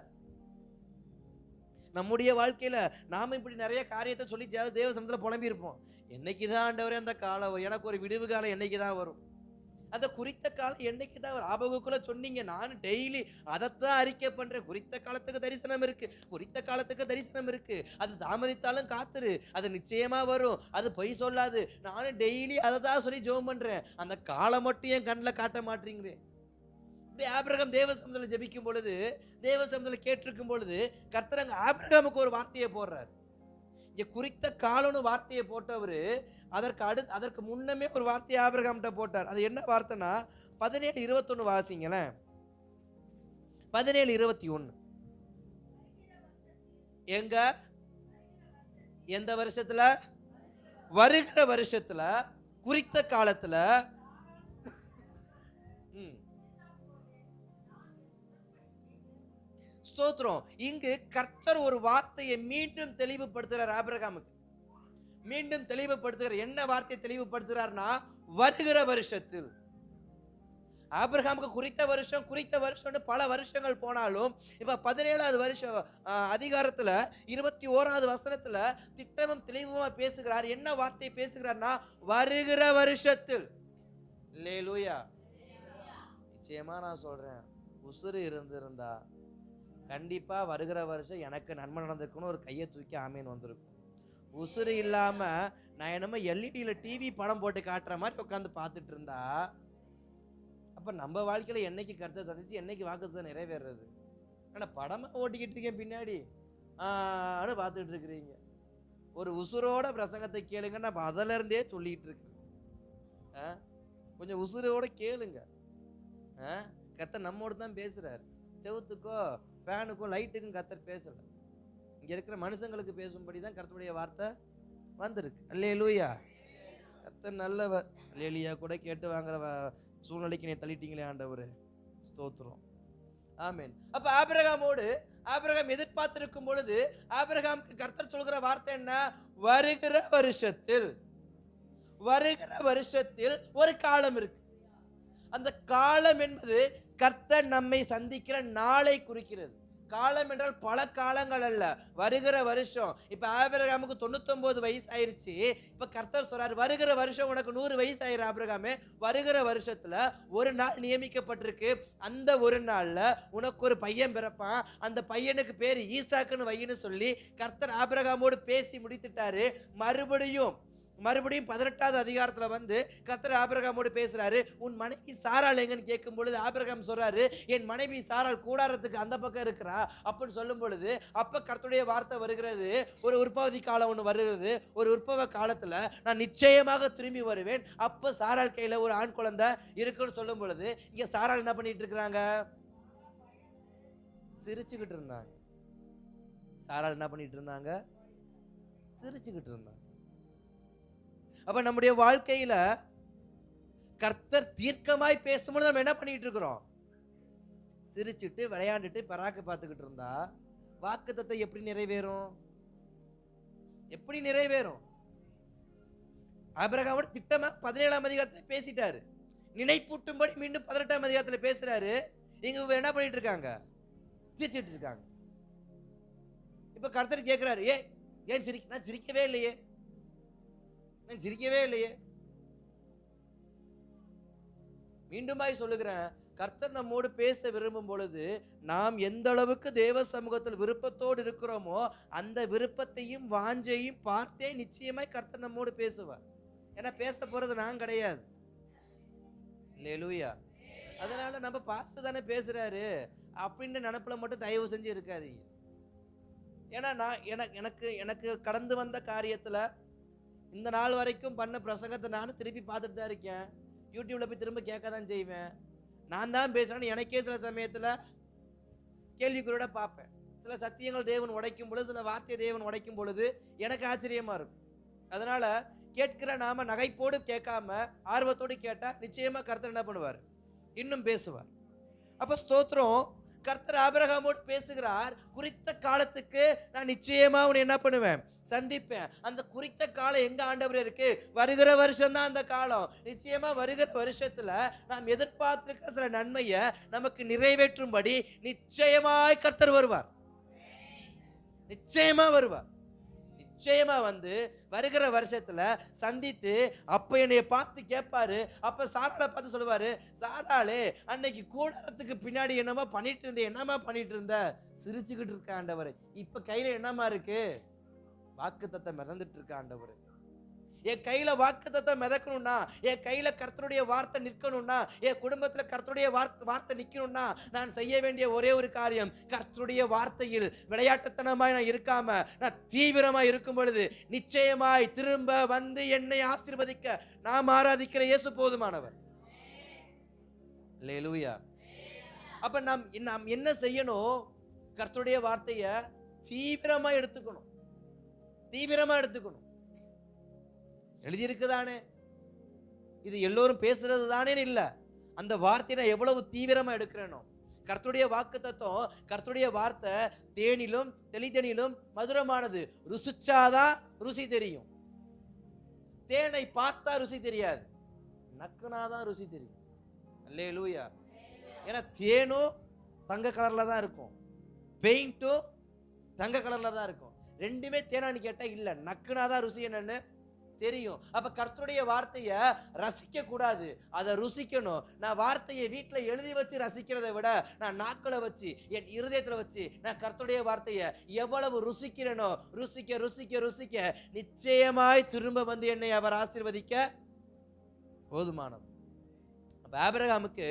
நம்முடைய வாழ்க்கையில நாம இப்படி நிறைய காரியத்தை சொல்லி தேவ சமூகத்துல புலம்பி இருப்போம். என்னைக்குதான் ஆண்டவரே அந்த காலம், எனக்கு ஒரு விடுவு காலம் என்னைக்குதான் வரும்? அந்த குறித்த காலம் என்னைக்குதான் வரும்? ஆபகுக்குள்ள சொன்னீங்க, நான் டெய்லி அதைத்தான் அறிக்கை பண்றேன். குறித்த காலத்துக்கு தரிசனம் இருக்கு, குறித்த காலத்துக்கு தரிசனம் இருக்கு, அது தாமதித்தாலும் காத்துரு, அது நிச்சயமா வரும், அது பொய் சொல்லாது. நானும் டெய்லி அதை தான் சொல்லி ஜெபம் பண்றேன், அந்த காலம் மட்டும் என் கண்ணில் காட்ட மாட்டீங்களே. ஆபிரகாம் தேவ சமூகத்துல ஜெபிக்கும் பொழுது, தேவ சமூகத்துல கேட்டிருக்கும் பொழுது கர்த்தர் அங்க ஆபிரகாமுக்கு ஒரு வார்த்தையை போடுறார். இங்க குறித்த காலம்னு வார்த்தையை போட்டவரு அதற்கு முன்னமே ஒரு வார்த்தையை ஆபிரகாம்கிட்ட போட்டார். அது என்ன வார்த்தைனா 17:21 வாசிங்களேன். 17:21 எங்க? எந்த வருஷத்துல? வருகிற வருஷத்துல, குறித்த காலத்துல. ஸ்தோத்திரம். இங்கு கர்த்தர் ஒரு வார்த்தையை மீண்டும் தெளிவுபடுத்துகிறார் ஆபிரகாமுக்கு. மீண்டும் தெளிவுபடுத்துகிறார். என்ன வார்த்தையை தெளிவுபடுத்துகிறார்னா, வருகிற வருஷத்தில். ஆபிரகாமுக்கு குறித்த வருஷம் பல வருஷங்கள் போனாலும் இப்ப 17வது வருஷம் அதிகாரத்துல 21வது வசனத்துல திட்டமும் தெளிவுமா பேசுகிறார். என்ன வார்த்தை பேசுகிறார்னா, வருகிற வருஷத்தில். அல்லேலூயா. நிச்சயமா நான் சொல்றேன், உசுறு இருந்திருந்தா கண்டிப்பா வருகிற வருஷம் எனக்கு நன்மை நடந்திருக்குன்னு ஒரு கையை தூக்கி ஆமேன் வந்திருக்கும். உசுறு இல்லாம நான் என்னமோ எல்இடியில டிவி படம் போட்டு காட்டுற மாதிரி உட்காந்து பார்த்துட்டு இருந்தா, அப்ப நம்ம வாழ்க்கையில என்னைக்கு கருத்தை சந்திச்சு என்னைக்கு வாக்குத்தத்தம் நிறைவேறது? ஆனா படமா ஓட்டிக்கிட்டு இருக்கேன் பின்னாடி பார்த்துட்டு இருக்கிறீங்க. ஒரு உசுரோட பிரசங்கத்தை கேளுங்க, நான் அதுல இருந்தே சொல்லிட்டு இருக்கேன். கொஞ்சம் உசுரோட கேளுங்க. கர்த்தர் நம்மோடு தான் பேசுறாரு. செவுத்துக்கோ ஃபேனுக்கும் லைட்டுக்கும் கர்த்தர் பேசல, இங்க இருக்கிற மனுஷங்களுக்கு பேசும்படி தான் கர்த்தருடைய வார்த்தை வந்திருக்கு. அல்லேலூயா. கர்த்தர் நல்லவர். அல்லேலூயா கூட கேட்டு வாங்குற சூழ்நிலைக்கு நீ தள்ளிட்டீங்களே ஆண்டவரே, ஸ்தோத்திரம். ஆமென். அப்ப ஆபிரகாம் எதிர்பார்த்திருக்கும் பொழுது ஆபிரகாமுக்கு கர்த்தர் சொல்கிற வார்த்தை என்ன? வருகிற வருஷத்தில் ஒரு காலம் இருக்கு. அந்த காலம் என்பது கர்த்தர் நம்மை சந்திக்கிற நாளை குறிக்கிறது. காலம் என்றால் பல காலங்கள் அல்ல, வருகிற வருஷம். இப்ப ஆபிரகாமுக்கு 99 வயசு ஆயிருச்சு. இப்ப கர்த்தர் சொல்றாரு, வருகிற வருஷம் உனக்கு 100 வயசு ஆயிரு ஆபிரகாமே. வருகிற வருஷத்துல ஒரு நாள் நியமிக்கப்பட்டிருக்கு. அந்த ஒரு நாள்ல உனக்கு ஒரு பையன் பிறப்பான். அந்த பையனுக்கு பேர் ஈசாக்குன்னு வையின்னு சொல்லி கர்த்தர் ஆபிரகாமோடு பேசி முடித்துட்டாரு. மறுபடியும் 18வது அதிகாரத்துல வந்து கர்த்தர் ஆபிரகாமோடு பேசுறாரு. உன் மனைவி சாராள் எங்கன்னு கேட்கும் பொழுது ஆபிரகாம் சொல்றாரு, என் மனைவி சாராள் கூடாரத்துக்கு அந்த பக்கம் இருக்கிறா அப்படின்னு சொல்லும் பொழுது அப்ப கர்த்தருடைய வார்த்தை வருகிறது. ஒரு உற்பத்தி காலம் ஒண்ணு வருகிறது. ஒரு உற்பவ காலத்துல நான் நிச்சயமாக திரும்பி வருவேன். அப்ப சாராள் கையில ஒரு ஆண் குழந்தை இருக்குன்னு சொல்லும் பொழுது இங்க சாராள் என்ன பண்ணிட்டு இருக்கிறாங்க? சிரிச்சுக்கிட்டு இருந்தாங்க. சாராள் என்ன பண்ணிட்டு இருந்தாங்க? சிரிச்சுக்கிட்டு இருந்தாங்க. அப்ப நம்முடைய வாழ்க்கையில கர்த்தர் தீர்க்கமாய் பேசும்போது நம்ம என்ன பண்ணிட்டு இருக்கிறோம்? சிரிச்சுட்டு விளையாண்டுட்டு பராக்கு பார்த்துக்கிட்டு இருந்தா வாக்குத்தத்தம் எப்படி நிறைவேறும்? எப்படி நிறைவேறும்? ஆபிரகாமோட திட்டமா 17ஆம் அதிகாரத்துல பேசிட்டாரு. நினைப்பூட்டும்படி மீண்டும் 18ஆம் அதிகாரத்துல பேசுறாரு. இங்க என்ன பண்ணிட்டு இருக்காங்க? சிரிச்சிட்டு இருக்காங்க. இப்ப கர்த்தர் கேட்கிறாரு, ஏன் நான் சிரிக்கவே இல்லையே, நான் சிரிக்கவே இல்லையே. மீண்டுமாய் சொல்லுகிறேன், கர்த்தர் நம்மோடு பேச விரும்பும் பொழுது நாம் எந்த அளவுக்கு தேவ சமூகத்தில் விருப்பத்தோடு இருக்கிறோமோ அந்த விருப்பத்தையும் வாஞ்சையும் பார்த்தே நிச்சயமாய் கர்த்தர் நம்மோடு பேசுவார். ஏன்னா பேச போறது நான் கிடையாது. அல்லேலூயா. அதனால நம்ம பாஸ்டர் தானே பேசுறாரு அப்படின்னு நினைப்புல மட்டும் தயவு செஞ்சு இருக்காதீங்க. ஏன்னா எனக்கு கடந்து வந்த காரியத்துல இந்த நாள் வரைக்கும் பண்ண பிரசங்கத்தை நானும் திருப்பி பார்த்துட்டு தான் இருக்கேன். யூடியூப்ல போய் திரும்ப கேட்க தான் செய்வேன். நான் தான் பேசுறேன்னு எனக்கே சில சமயத்துல கேள்விக்குறியோட பார்ப்பேன். சில சத்தியங்கள் தேவன் உடைக்கும் பொழுது, சில வார்த்தை தேவன் உடைக்கும் பொழுது எனக்கு ஆச்சரியமா இருக்கும். அதனால கேட்கிற நாம நகைப்போடு கேட்காம ஆர்வத்தோடு கேட்டா நிச்சயமா கர்த்தர் என்ன பண்ணுவார்? இன்னும் பேசுவார். அப்ப ஸ்தோத்திரம். கர்த்தர் ஆபிரகாமோடு பேசுகிறார். குறித்த காலத்துக்கு நான் நிச்சயமா உன்னை என்ன பண்ணுவேன்? சந்திப்பேன். அந்த குறித்த காலம் எங்க ஆண்டவர் இருக்கு? வருகிற வருஷம் தான் அந்த காலம். நிச்சயமா வருகிற வருஷத்துல நாம் எதிர்பார்த்திருக்கிற சில நன்மையை நமக்கு நிறைவேற்றும்படி நிச்சயமாய் கர்த்தர் வருவார். நிச்சயமா வருவார். நிச்சயமா வந்து வருகிற வருஷத்துல சந்தித்து அப்ப என்னைய பார்த்து கேட்பாரு. அப்ப சாராளை பார்த்து சொல்லுவாரு, சாராளே அன்னைக்கு கூடாரத்துக்கு பின்னாடி என்னமா பண்ணிட்டு இருந்த? என்னமா பண்ணிட்டு இருந்த? சிரிச்சுக்கிட்டு இருக்க ஆண்டவர். இப்ப கையில என்னமா இருக்கு? வாக்குத்தத்தம் மிதந்துட்டு இருக்க ஆண்டவர். என் கையில வாக்குத்தத்தம் மிதக்கணும்னா, என் கையில கர்த்தருடைய வார்த்தை நிற்கணும்னா, என் குடும்பத்துல கர்த்தருடைய வார்த்தை நிற்கணும்னா நான் செய்ய வேண்டிய ஒரே ஒரு காரியம், கர்த்தருடைய வார்த்தையில் விளையாட்டுத்தனமாய் நான் இருக்காம நான் தீவிரமா இருக்கும் பொழுது நிச்சயமாய் திரும்ப வந்து என்னை ஆசீர்வதிக்க நாம் ஆராதிக்கிற இயேசு போதுமானவர். அல்லேலூயா. அப்ப நாம் என்ன செய்யணும்? கர்த்தருடைய வார்த்தைய தீவிரமா எடுத்துக்கணும். தீவிரமா எடுத்துக்கணும். எழுதியிருக்குதானே, இது எல்லோரும் பேசுறது தானே இல்ல. அந்த வார்த்தையை நான் எவ்வளவு தீவிரமா எடுக்கிறேனோ. கர்த்தருடைய வாக்குத்தத்தம், கர்த்தருடைய வார்த்தை தேனிலும் தெளிதனிலும் மதுரமானது. ருசிச்சாதான் ருசி தெரியும். தேனை பார்த்தா ருசி தெரியாது, நக்குனாதான் ருசி தெரியும். அல்லேலூயா. ஏன்னா தேனும் தங்க கலர்ல தான் இருக்கும், பெயிண்டும் தங்க கலர்ல தான் இருக்கும். ரெண்டுமே தேனான்னு கேட்டா இல்ல, நக்குனாதான் ருசி என்னன்னு தெரியும். அப்ப கர்த்தருடைய வார்த்தைய ரசிக்க கூடாது, அதை ருசிக்கணும். நான் வார்த்தையை வீட்டுல எழுதி வச்சு ரசிக்கிறதை விட நான் நாக்களை வச்சு என் இருதயத்துல வச்சு நான் கர்த்தருடைய வார்த்தைய எவ்வளவு ருசிக்கிறேனோ, ருசிக்க ருசிக்க ருசிக்க நிச்சயமாய் திரும்ப வந்து என்னை அவர் ஆசீர்வதிக்க போதுமானவர். அப்ப ஆபிரகாமுக்கு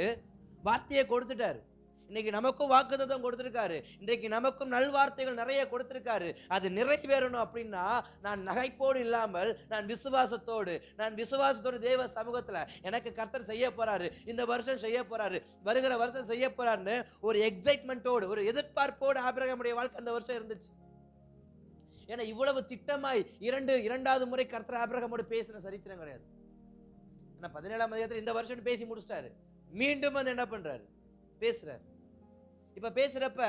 வார்த்தையை கொடுத்துட்டாரு. இன்னைக்கு நமக்கும் வாக்குத்தத்தம் கொடுத்திருக்காரு. இன்றைக்கு நமக்கும் நல்வார்த்தைகள் நிறைய கொடுத்திருக்காரு. அது நிறைவேறணும் அப்படின்னா நான் நகைப்போடு இல்லாமல் நான் விசுவாசத்தோடு தேவ சமூகத்துல எனக்கு கர்த்தர் செய்ய போறாரு, இந்த வருஷம் செய்ய போறாரு, வருகிற வருஷம் செய்ய போறாருன்னு ஒரு எக்ஸைட்மெண்டோடு ஒரு எதிர்பார்ப்போடு ஆபிரகாமுடைய வாழ்க்கை அந்த வருஷம் இருந்துச்சு. ஏன்னா இவ்வளவு திட்டமாய் இரண்டாவது முறை கர்த்தர் ஆபிரகாமோடு பேசின சரித்திரம் கிடையாது. ஆனா 17ஆம் அதிகாரத்துல இந்த வருஷம் பேசி முடிச்சிட்டாரு. மீண்டும் வந்து என்ன பண்றாரு? பேசுறாரு. இப்ப பேசுறப்ப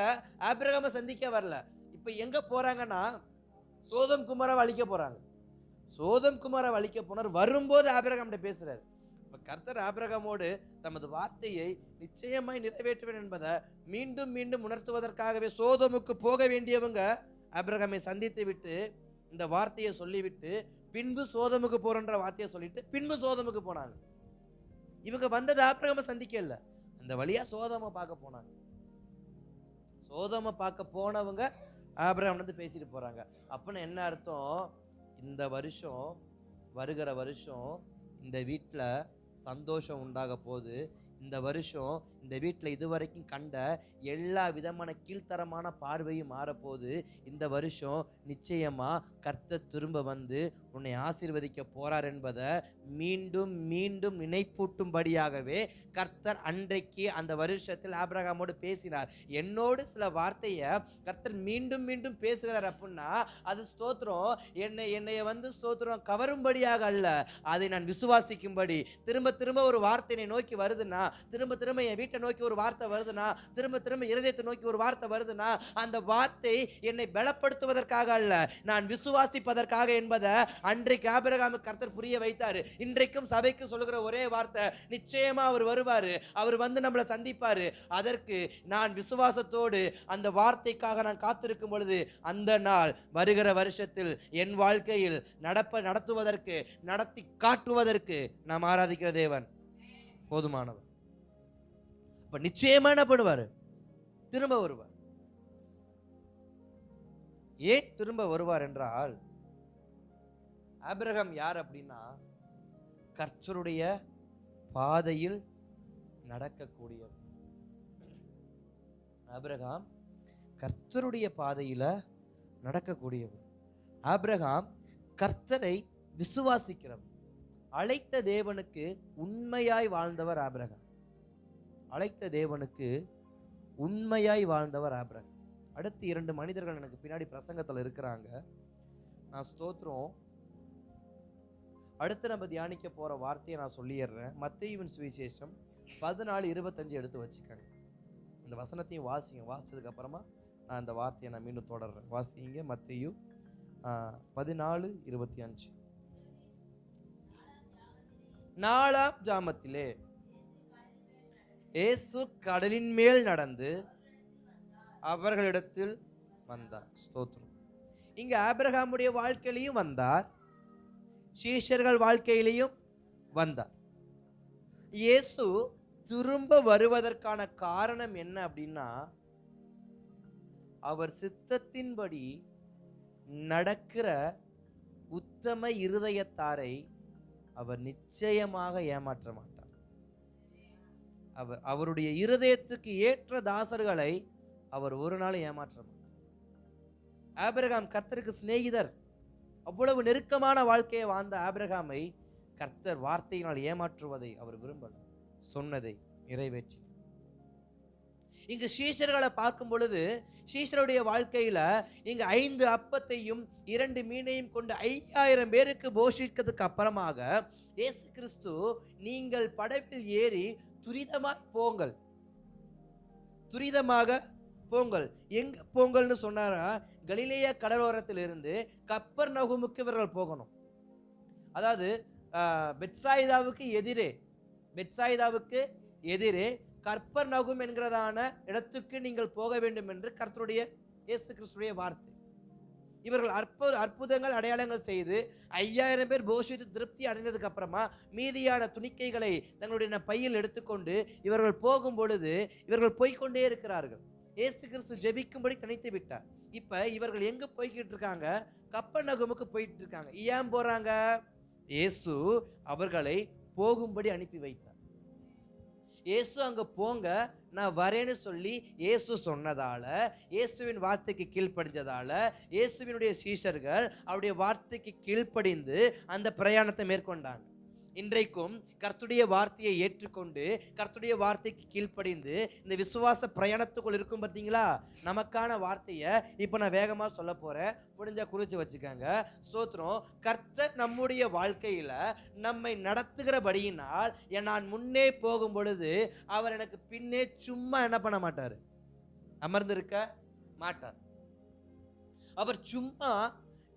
ஆபிரகாம சந்திக்க வரல. இப்ப எங்க போறாங்கன்னா சோதம் குமாராவை அழிக்க போறாங்க. சோதம் குமாராவை அழிக்க போனார். வரும்போது ஆபிரகாம் பேசுறாரு. இப்ப கர்த்தர் ஆபிரகாமோடு தமது வார்த்தையை நிச்சயமாய் நிறைவேற்றுவேன் என்பதை மீண்டும் மீண்டும் உணர்த்துவதற்காகவே சோதமுக்கு போக வேண்டியவங்க ஆபிரகாமை சந்தித்து விட்டு இந்த வார்த்தையை சொல்லிவிட்டு பின்பு சோதமுக்கு போறன்ற வார்த்தையை சொல்லிட்டு பின்பு சோதமுக்கு போனாங்க. இவங்க வந்தது ஆபிரகாம சந்திக்கல, அந்த வழியா சோதம பார்க்க போனாங்க. சோதம பார்க்க போனவங்க ஆபிரகாம் வந்து பேசிட்டு போறாங்க. அப்படின்னு என்ன அர்த்தம்? இந்த வருஷம், வருகிற வருஷம் இந்த வீட்டுல சந்தோஷம் உண்டாக போகுது. இந்த வருஷம் இந்த வீட்டில் இதுவரைக்கும் கண்ட எல்லா விதமான கீழ்த்தரமான பார்வையும் மாறப்போகுது. இந்த வருஷம் நிச்சயமா கர்த்தர் திரும்ப வந்து உன்னை ஆசீர்வதிக்க போறார் என்பதை மீண்டும் மீண்டும் நினைப்பூட்டும்படியாகவே கர்த்தர் அன்றைக்கு அந்த வருஷத்தில் ஆபிரகாமோடு பேசினார். என்னோடு சில வார்த்தையை கர்த்தர் மீண்டும் மீண்டும் பேசுகிறார் அப்படின்னா அது ஸ்தோத்திரம். என்னைய வந்து ஸ்தோத்திரம் கவரும்படியாக அல்ல, அதை நான் விசுவாசிக்கும்படி. திரும்ப திரும்ப ஒரு வார்த்தையை நோக்கி வருதுன்னா, திரும்ப திரும்ப என் வீட்டை நோக்கி ஒரு வார்த்தை வருதுன்னா, திரும்ப திரும்ப இருதயத்தை நோக்கி ஒரு வார்த்தை வருதுன்னா, அந்த வார்த்தை என்னை பலப்படுத்துவதற்காக அல்ல, நான் விசுவாசிப்பதற்காக என்பதை அன்றைக்கு ஆபிரகாமுக்கு கர்த்தர் புரிய வைத்தாரு. இன்றைக்கும் சபைக்கு சொல்லுகிற ஒரே வார்த்தை, நிச்சயமா அவர் வருவாரு, அவர் வந்து நம்மளை சந்திப்பாரு. அதற்கு நான் விசுவாசத்தோடு அந்த வார்த்தைக்காக நான் காத்திருக்கும் பொழுது அந்த நாள் வருகிற வருஷத்தில் என் வாழ்க்கையில் நடத்துவதற்கு, நடத்தி காட்டுவதற்கு நாம் ஆராதிக்கிற தேவன் போதுமானவர். அப்ப நிச்சயமா என்ன பண்ணுவாரு? திரும்ப வருவார். ஏன் திரும்ப வருவார் என்றால், ஆபிரகாம் யார் அப்படின்னா கர்த்தருடைய பாதையில் நடக்கக்கூடியவர். ஆபிரகாம் கர்த்தருடைய பாதையில நடக்கக்கூடியவர். ஆபிரகாம் கர்த்தரை விசுவாசிக்கிறவர். அழைத்த தேவனுக்கு உண்மையாய் வாழ்ந்தவர் ஆபிரகாம். அழைத்த தேவனுக்கு உண்மையாய் வாழ்ந்தவர் ஆபிரகாம். அடுத்து 2 மனிதர்கள் எனக்கு பின்னாடி பிரசங்கத்தில் இருக்கிறாங்க. நான் ஸ்தோத்திரம். அடுத்து நம்ம தியானிக்க போற வார்த்தையை நான் சொல்லிடுறேன். மத்தேயுவின் சுவிசேஷம் 14:25 எடுத்து வச்சுக்கோங்க. இந்த வசனத்தையும் வாசிங்க. வாசிச்சதுக்கு அப்புறமா நான் இந்த வார்த்தையை நான் மீண்டும் தொடர்றேன். வாசிங்க. மத்தேயு 14:25. 4ஆம் ஜாமத்திலே இயேசு கடலின் மேல் நடந்து அவர்களிடத்தில் வந்தார். ஸ்தோத்திரம். இங்க ஆபிரகாமுடைய வாழ்க்கையிலையும் வந்தார், சீஷர்கள் வாழ்க்கையிலையும் வந்தார். இயேசு திரும்ப வருவதற்கான காரணம் என்ன அப்படின்னா, அவர் சித்தத்தின்படி நடக்கிற உத்தம இருதயத்தாரை அவர் நிச்சயமாக ஏமாற்ற மாட்டார். அவருடைய இருதயத்துக்கு ஏற்ற தாசர்களை அவர் ஒரு நாள் ஏமாற்ற மாட்டார். ஆபிரகாம் கர்த்தருக்கு சிநேகிதர். அவ்வளவு நெருக்கமான வாழ்க்கையை வாழ்ந்த ஆபிரகாமை கர்த்தர் வார்த்தையினால் ஏமாற்றுவதை அவர் விரும்பல. சொன்னதை நிறைவேற்றி. இங்கு சீஷர்களை பார்க்கும் பொழுது, சீஷருடைய வாழ்க்கையில இங்கு 5 அப்பத்தையும் 2 மீனையும் கொண்டு 5000 பேருக்கு போஷிக்கிறதுக்கு அப்புறமாக இயேசு கிறிஸ்து, நீங்கள் படவில் ஏறி துரிதமாக போங்கள், துரிதமாக போங்கள். எங்க போங்கள்னு சொன்னாரா? கலிலேயா கடலோரத்தில் இருந்து கப்பர்நகூமுக்கு இவர்கள் போகணும். அதாவது பெத்சாயிதாவுக்கு எதிரே கப்பர்நகூம் என்கிறதான இடத்துக்கு நீங்கள் போக வேண்டும் என்று கர்த்தருடைய இயேசு கிறிஸ்துடைய வார்த்தை. இவர்கள் அற்புதங்கள் அடையாளங்கள் செய்து 5000 பேர் போஷித்து திருப்தி அடைந்ததுக்கு அப்புறமா மீதியான துணிக்கைகளை தங்களுடைய பையில் எடுத்துக்கொண்டு இவர்கள் போகும் பொழுது இவர்கள் போய்கொண்டே இருக்கிறார்கள். இயேசு கிறிஸ்து ஜெபிக்கும்படி தனித்து விட்டார். இப்ப இவர்கள் எங்க போய்கிட்டு இருக்காங்க? கப்பர்நகூமுக்கு போயிட்டு இருக்காங்க. ஏன் போறாங்க? இயேசு அவர்களை போகும்படி அனுப்பி வைத்தார். இயேசு அங்க போங்க நான் வரேன்னு சொல்லி இயேசு சொன்னதால, இயேசுவின் வார்த்தைக்கு கீழ்ப்படிஞ்சதால, இயேசுவினுடைய சீஷர்கள் அவருடைய வார்த்தைக்கு கீழ்ப்படிந்து அந்த பிரயாணத்தை மேற்கொண்டாங்க. இன்றைக்கும் கர்த்தருடைய வார்த்தையை ஏற்றுக்கொண்டு கர்த்தருடைய வார்த்தைக்கு கீழ்ப்படிந்து இந்த விசுவாச பிரயாணத்துக்குள் இருக்கும் பார்த்தீங்களா, நமக்கான வார்த்தையை இப்போ நான் வேகமாக சொல்ல போறேன், முடிஞ்சா குறிச்சு வச்சுக்கோங்க. ஸ்தோத்திரம். கர்த்தர் நம்முடைய வாழ்க்கையில நம்மை நடத்துகிறபடியினால் நான் முன்னே போகும் பொழுது அவர் எனக்கு பின்னே சும்மா என்ன பண்ண மாட்டார், அமர்ந்திருக்க மாட்டார். அவர் சும்மா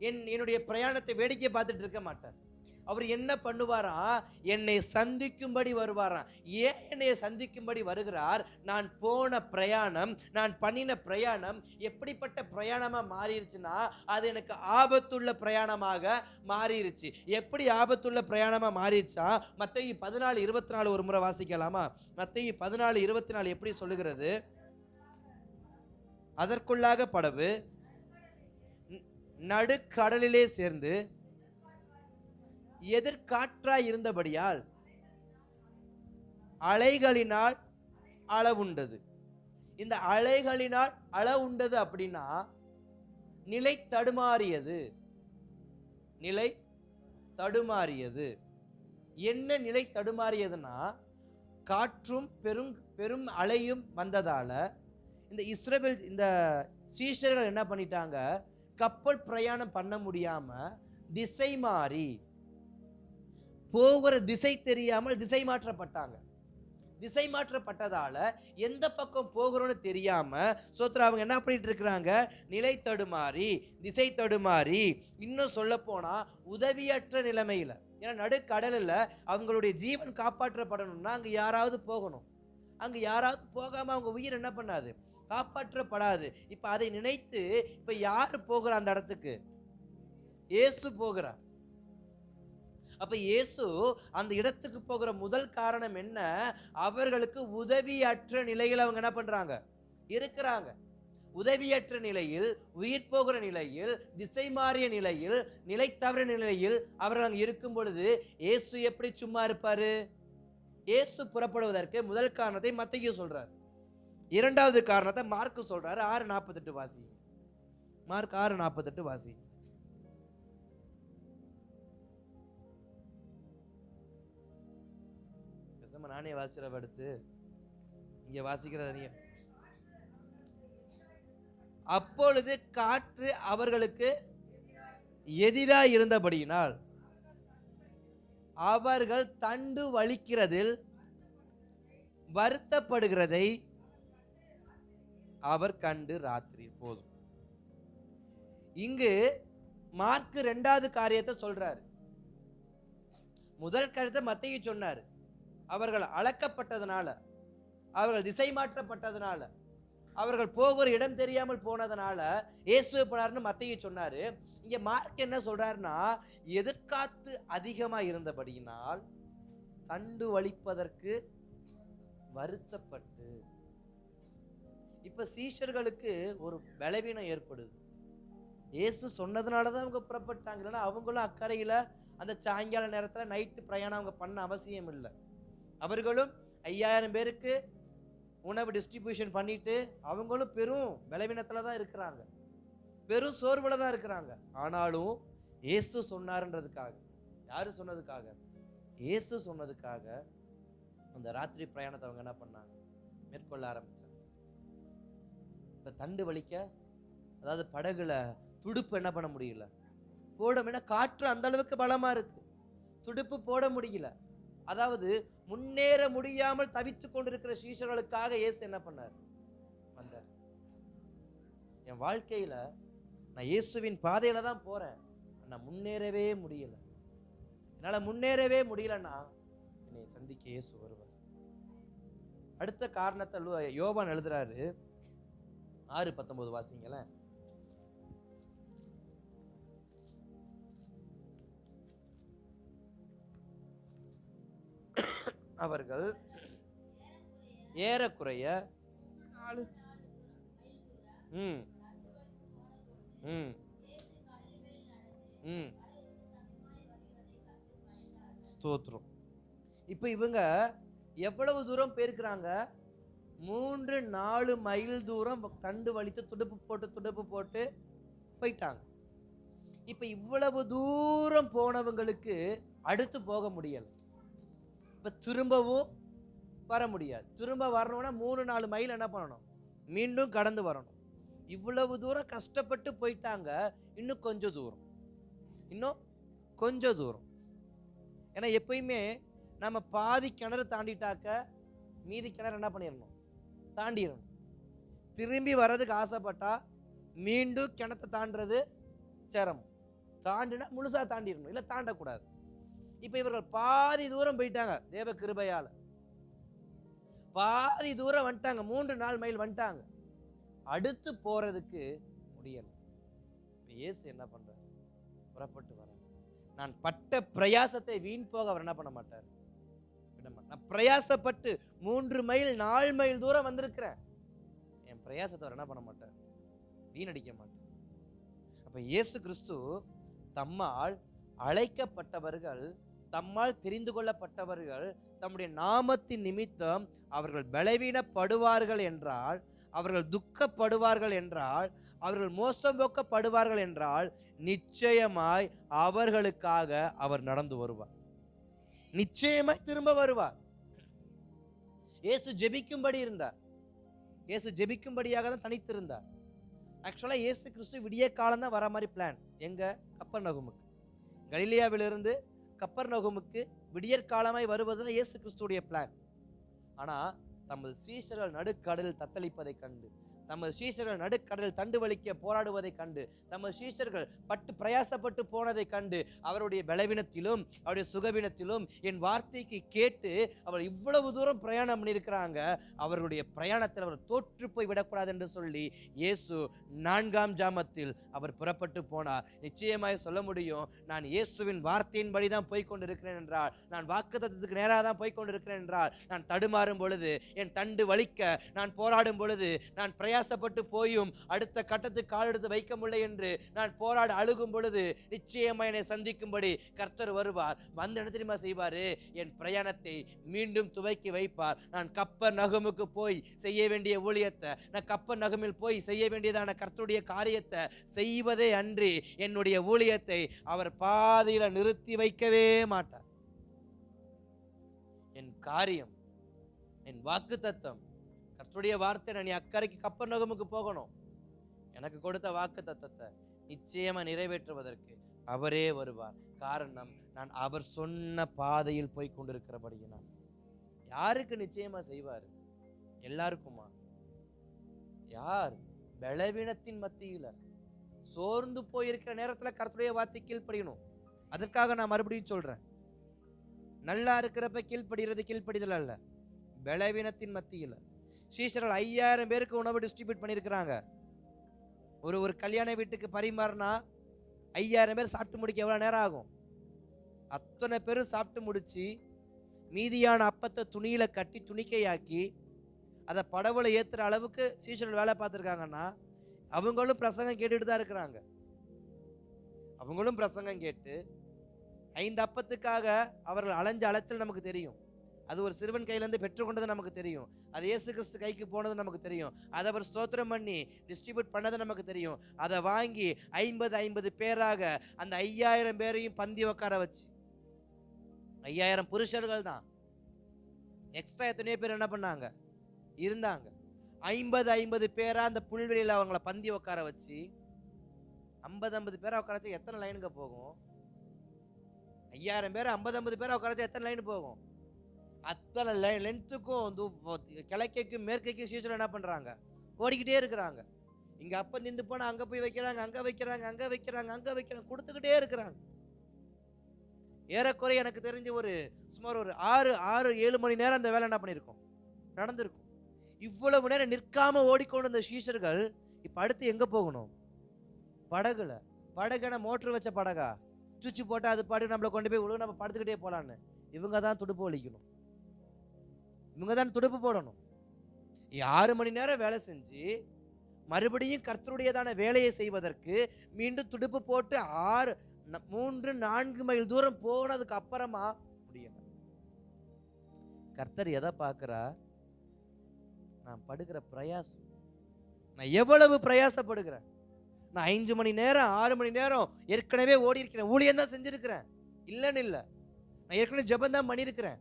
என்னுடைய பிரயாணத்தை வேடிக்கை பார்த்துட்டு இருக்க மாட்டார். அவர் என்ன பண்ணுவாரா, என்னை சந்திக்கும்படி வருவாராம். ஏன் என்னை சந்திக்கும்படி வருகிறார்? நான் போன பிரயாணம், நான் பண்ணின பிரயாணம் எப்படிப்பட்ட பிரயாணமா மாறிடுச்சுன்னா, அது எனக்கு ஆபத்துள்ள பிரயாணமாக மாறிடுச்சு. எப்படி ஆபத்துள்ள பிரயாணமா மாறிடுச்சா? மத்தேயு 14:24 ஒரு முறை வாசிக்கலாமா? மத்தேயு 14:24 எப்படி சொல்லுகிறது? அதற்குள்ளாக படவு நடுக்கடலிலே சேர்ந்து எதிர்காற்றாய் இருந்தபடியால் அலைகளினால் அளவுண்டது. இந்த அலைகளினால் அளவுண்டது அப்படின்னா நிலை தடுமாறியது. நிலை தடுமாறியது. என்ன நிலை தடுமாறியதுன்னா, காற்றும் பெரும் அலையும் வந்ததால இந்த சீஷர்கள் என்ன பண்ணிட்டாங்க, கப்பல் பிரயாணம் பண்ண முடியாம திசை மாறி, போகிற திசை தெரியாமல் திசை மாற்றப்பட்டாங்க. திசை மாற்றப்பட்டதால எந்த பக்கம் போகிறோன்னு தெரியாம அவங்க என்ன பண்ணிட்டு இருக்கிறாங்க, நிலை தடுமாறி, திசை தடுமாறி, இன்னும் சொல்ல போனா உதவியற்ற நிலைமையில. ஏன்னா நடுக்கடலில் அவங்களுடைய ஜீவன் காப்பாற்றப்படணும்னா அங்க யாராவது போகணும். அங்க யாராவது போகாம அவங்க உயிர் என்ன பண்ணாது, காப்பாற்றப்படாது. இப்ப அதை நினைத்து இப்ப யாரு போகிற அந்த இடத்துக்கு? இயேசு போகிறார். அப்ப இயேசு அந்த இடத்துக்கு போகிற முதல் காரணம் என்ன? அவர்களுக்கு உதவியற்ற நிலையில் அவங்க என்ன பண்றாங்க, இருக்கிறாங்க. உதவியற்ற நிலையில், உயிர் போகிற நிலையில், திசை மாறிய நிலையில், நிலை தவறிய நிலையில் அவர்கள் அங்க இருக்கும் பொழுது இயேசு எப்படி சும்மா இருப்பாரு? இயேசு புறப்படுவதற்கு முதல் காரணத்தை மத்தேயு சொல்றார். இரண்டாவது காரணத்தை மார்க் சொல்றாரு. 6:48 வாசி. மார்க் 6:48 வாசி. நானே வாசிக்கிற எடுத்து இங்க வாசிக்கிறது நீ. அப்பொழுது காற்று அவர்களுக்கு எதிராக இருந்தபடியினால் அவர்கள் தண்டு வலிக்கிறதில் வருத்தப்படுகிறதை அவர் கண்டு ராத்திரி. போதும். இங்கு மார்க் இரண்டாவது காரியத்தை சொல்றாரு. முதல் காரியத்தை மத்தேயு சொன்னார். அவர்கள் அளக்கப்பட்டதனால, அவர்கள் திசை மாற்றப்பட்டதனால, அவர்கள் போகிற இடம் தெரியாமல் போனதனால இயேசு போனார்னு மத்தேயு சொன்னாரு. இங்க மார்க் என்ன சொல்றாருன்னா, எதிர்காத்து அதிகமா இருந்தபடியினால் தண்டு வலிப்பதற்கு வருத்தப்பட்டு. இப்ப சீஷர்களுக்கு ஒரு பலவீனம் ஏற்படுது. இயேசு சொன்னதுனாலதான் அவங்க புறப்பட்டாங்க. இல்லைன்னா அவங்களும் அக்கறையில அந்த சாயங்கால நேரத்துல நைட்டு பிரயாணம் அவங்க பண்ண அவசியம் இல்லை. அவர்களும் 5000 பேருக்கு உணவு டிஸ்ட்ரிபியூஷன் பண்ணிட்டு அவங்களும் பெரும் பலவீனத்துல தான் இருக்கிறாங்க, பெரும் சோர்வுல தான் இருக்கிறாங்க. ஆனாலும் இயேசு சொன்னாருன்றதுக்காக, யாரு சொன்னதுக்காக? இயேசு சொன்னதுக்காக அந்த ராத்திரி பிரயாணத்தை அவங்க என்ன பண்ணாங்க, மேற்கொள்ள ஆரம்பிச்சாங்க. இப்ப தண்டு வலிக்க, அதாவது படகுல துடுப்பு என்ன பண்ண முடியல, போட முடியல. காற்று அந்த அளவுக்கு பலமா இருக்கு, துடுப்பு போட முடியல. அதாவது முன்னேற முடியாமல் தவித்துக் கொண்டிருக்கிற சீஷர்களுக்காக இயேசு என்ன பண்ணார், வந்தார். என் வாழ்க்கையில நான் இயேசுவின் பாதையில தான் போறேன், நான் முன்னேறவே முடியல. என்னால முன்னேறவே முடியலன்னா என்னை சந்திக்க இயேசு வருவார். அடுத்த காரணத்தை யோவான் எழுதுறாரு. 6:19 வாசிங்களேன். அவர்கள் ஏறக்குறைய ஸ்தோத்திரம். இப்ப இவங்க எவ்வளவு தூரம் போயிருக்கிறாங்க? 3-4 மைல் தூரம் தண்டு வலித்து துடுப்பு போட்டு போயிட்டாங்க. இப்ப இவ்வளவு தூரம் போனவங்களுக்கு அடுத்து போக முடியல. அப்ப திரும்பவும் வர முடியாது. திரும்ப வரணும்னா 3-4 மைல் என்ன பண்ணணும்? மீண்டும் கடந்து வரணும். இவ்வளவு தூரம் கஷ்டப்பட்டு போயிட்டாங்க. இன்னும் கொஞ்சம் தூரம், இன்னும் கொஞ்சம் தூரம். ஏன்னா எப்பயுமே நம்ம பாதி கிணறு தாண்டிட்டாக்க மீதி கிணறு என்ன பண்ணிடணும்? தாண்டிடணும். திரும்பி வர்றதுக்கு ஆசைப்பட்டா மீண்டும் கிணத்தை தாண்டுறது சிரமம். தாண்டினா முழுசா தாண்டிடணும், இல்ல தாண்டக்கூடாது. இப்ப இவர்கள் பாதி தூரம் போயிட்டாங்க. தேவ கிருபையால பாதி தூரம் வந்துட்டாங்க. 3-4 மைல் வந்துட்டாங்க. அடுத்து போறதுக்கு முடியல. இயேசு என்ன பண்றாரு? புறப்பட்டு வர. நான் பட்ட பிரயாசத்தை வீண் போக அவர் என்ன பண்ண மாட்டார்? நான் பிரயாசப்பட்டு 3 மைல் 4 மைல் தூரம் வந்திருக்கிறேன். என் பிரயாசத்தை அவர் என்ன பண்ண மாட்டார்? வீணடிக்க மாட்டார். அப்ப இயேசு கிறிஸ்து தம்மால் அழைக்கப்பட்டவர்கள், தம்மால் தெரிந்து கொள்ளப்பட்டவர்கள், தம்முடைய நாமத்தின் நிமித்தம் அவர்கள் பலவீனப்படுவார்கள் என்றால், அவர்கள் துக்கப்படுவார்கள் என்றால், அவர்கள் மோசம் போக்கப்படுவார்கள் என்றால், நிச்சயமாய் அவர்களுக்காக அவர் நடந்து வருவார். நிச்சயமாய் திரும்ப வருவார். இயேசு ஜெபிக்கும்படி இருந்தார். இயேசு ஜெபிக்கும்படியாக தான் தனித்திருந்தார். ஆக்சுவலா இயேசு கிறிஸ்து விடிய காலம் தான் வர மாதிரி பிளான். எங்க? கப்பர்நகூமுக்கு. கலிலேயாவிலிருந்து கப்பர்நகூமுக்கு விடியற்காலமாய் வருவது இயேசு கிறிஸ்துடைய பிளான். ஆனா தமது சீஷர்கள் நடுக்கடலில் தத்தளிப்பதை கண்டு, நமது சீஷர்கள் நடுக்கடலில் தண்டு வலிக்க போராடுவதை கண்டு, நமது சீஷர்கள் பட்டு பிரயாசப்பட்டு போனதை கண்டு, அவருடைய பலவீனத்திலும் அவருடைய சுகவீனத்திலும் என் வார்த்தைக்கு கேட்டு அவர் இவ்வளவு தூரம் பிரயாணம் பண்ணியிருக்கிறாங்க. அவர்களுடைய பிரயாணத்தில் அவர் தோற்று போய் விடக்கூடாது என்று சொல்லி இயேசு 4ஆம் ஜாமத்தில் அவர் புறப்பட்டு போனார். நிச்சயமாய் சொல்ல முடியும், நான் இயேசுவின் வார்த்தையின்படி தான் போய்கொண்டிருக்கிறேன் என்றால், நான் வாக்குத்தத்தத்துக்கு நேராக தான் போய்கொண்டிருக்கிறேன் என்றால், நான் தடுமாறும் பொழுது, என் தண்டு வலிக்க நான் போராடும் பொழுது, நான் பிரயாசப்பட்டு போயும் அடுத்த கட்டத்துக்கு கால் எடுத்து வைக்க முடியல என்று நான் போராட அழுகும் பொழுது, நிச்சயமா என்னை சந்திக்கும்படி கர்த்தர் வருவார். வந்த இடத்துல செய்வாரு, என் பிரயாணத்தை மீண்டும் துவக்கி வைப்பார். நான் கப்பர்நகூமுக்கு போய் செய்ய வேண்டிய ஊழியத்தை, நான் கப்பர்நகூமில் போய் செய்ய வேண்டியதான கர்த்தருடைய காரியத்தை செய்வதே அன்றி என்னுடைய ஊழியத்தை அவர் பாதியில நிறுத்தி வைக்கவே மாட்டார். என் காரியம், என் வாக்குத்தத்தம், கர்த்தருடைய வார்த்தை, நான் அக்கறைக்கு கப்பர்நகூமுக்கு போகணும். எனக்கு கொடுத்த வாக்குத்தத்தத்தை நிச்சயமா நிறைவேற்றுவதற்கு அவரே வருவார். காரணம், நான் அவர் சொன்ன பாதையில் போய் கொண்டிருக்கிறபடியினால். யாருக்கு நிச்சயமா செய்வாரு? எல்லாருக்குமா? யார்? பலவீனத்தின் மத்தியில சோர்ந்து போயிருக்கிற நேரத்துல கர்த்தருடைய வார்த்தை கீழ்ப்படியணும். அதற்காக நான் மறுபடியும் சொல்றேன், நல்லா இருக்கிறப்ப கீழ்ப்படுகிறது கீழ்ப்படிதல் அல்ல, பலவீனத்தின் மத்தியில. சீஷர்கள் 5000 பேருக்கு உணவு டிஸ்ட்ரிபியூட் பண்ணியிருக்கிறாங்க. ஒரு கல்யாண வீட்டுக்கு பரிமாறினா 5000 பேர் சாப்பிட்டு முடிக்க எவ்வளவு நேரம் ஆகும்? அத்தனை பேரும் சாப்பிட்டு முடிச்சு மீதியான அப்பத்தை துணியில கட்டி துணிக்கையாக்கி அதை படவுல ஏத்துற அளவுக்கு சீஷர்கள் வேலை பார்த்துருக்காங்கன்னா, அவங்களும் பிரசங்கம் கேட்டுட்டு தான் இருக்கிறாங்க. அவங்களும் பிரசங்கம் கேட்டு 5 அப்பத்துக்காக அவர்கள் அலைஞ்ச அலைச்சல் நமக்கு தெரியும். அது ஒரு சிறுவன் கையிலேருந்து பெற்றுக்கொண்டது நமக்கு தெரியும். அது இயேசு கிறிஸ்து கைக்கு போனது நமக்கு தெரியும். அதை அவர் ஸ்தோத்திரம் பண்ணி டிஸ்ட்ரிபியூட் பண்ணது நமக்கு தெரியும். அதை வாங்கி 50 பேராக அந்த 5000 பேரையும் பந்தி உட்கார வச்சு, 5000 புருஷர்கள் தான், எக்ஸ்ட்ரா எத்தனையோ பேர் என்ன பண்ணாங்க? இருந்தாங்க. 50 பேரா அந்த புல்வெளியில் அவங்கள பந்தி உட்கார வச்சு, 50 பேரா உட்கார வச்சு எத்தனை லைனுங்க போகும்? 5000 பேரை 50 பேரா உட்கார வச்சு எத்தனை லைன் போகும்? அத்தனை லென்த்துக்கும் கிழக்கைக்கும் மேற்கைக்கும் சீசன் என்ன பண்றாங்க? ஓடிக்கிட்டே இருக்கிறாங்க. இங்க அப்ப நின்று போனா அங்க போய் வைக்கிறாங்க, அங்க வைக்கிறாங்க, அங்க வைக்கிறாங்க, அங்க வைக்கிறாங்க, கொடுத்துக்கிட்டே இருக்கிறாங்க. ஏறக்குறை எனக்கு தெரிஞ்சு சுமார் ஒரு 6-7 மணி நேரம் அந்த வேலை என்ன பண்ணிருக்கோம்? நடந்திருக்கும். இவ்வளவு நேரம் நிற்காம ஓடிக்கொண்டு இந்த சீஷர்கள் இப்ப அடுத்து எங்க போகணும்? படகுல. படகுன மோட்டர் வச்ச படகா? சுவிட்ச் போட்டா அது பாட்டு நம்மளை கொண்டு போய் விழுவு, நம்ம படுத்துக்கிட்டே போலான்னு. இவங்க தான் துடுப்பு வலிக்கணும், இவங்க தான் துடுப்பு போடணும். 6 மணி நேரம் வேலை செஞ்சு மறுபடியும் கர்த்தருடையதான வேலையை செய்வதற்கு மீண்டும் துடுப்பு போட்டு 3-4 மைல் தூரம் போனதுக்கு அப்புறமா முடியல. கர்த்தர் எதை பார்க்கிறார்? நான் படுகிற பிரயாசம். நான் எவ்வளவு பிரயாசப்படுகிறேன். நான் 5 மணி நேரம் 6 மணி நேரம் ஏற்கனவே ஓடி இருக்கிறேன், ஊழியம் தான் செஞ்சிருக்கிறேன், இல்லைன்னு இல்லை. நான் ஏற்கனவே ஜெபம் தான் பண்ணியிருக்கிறேன்.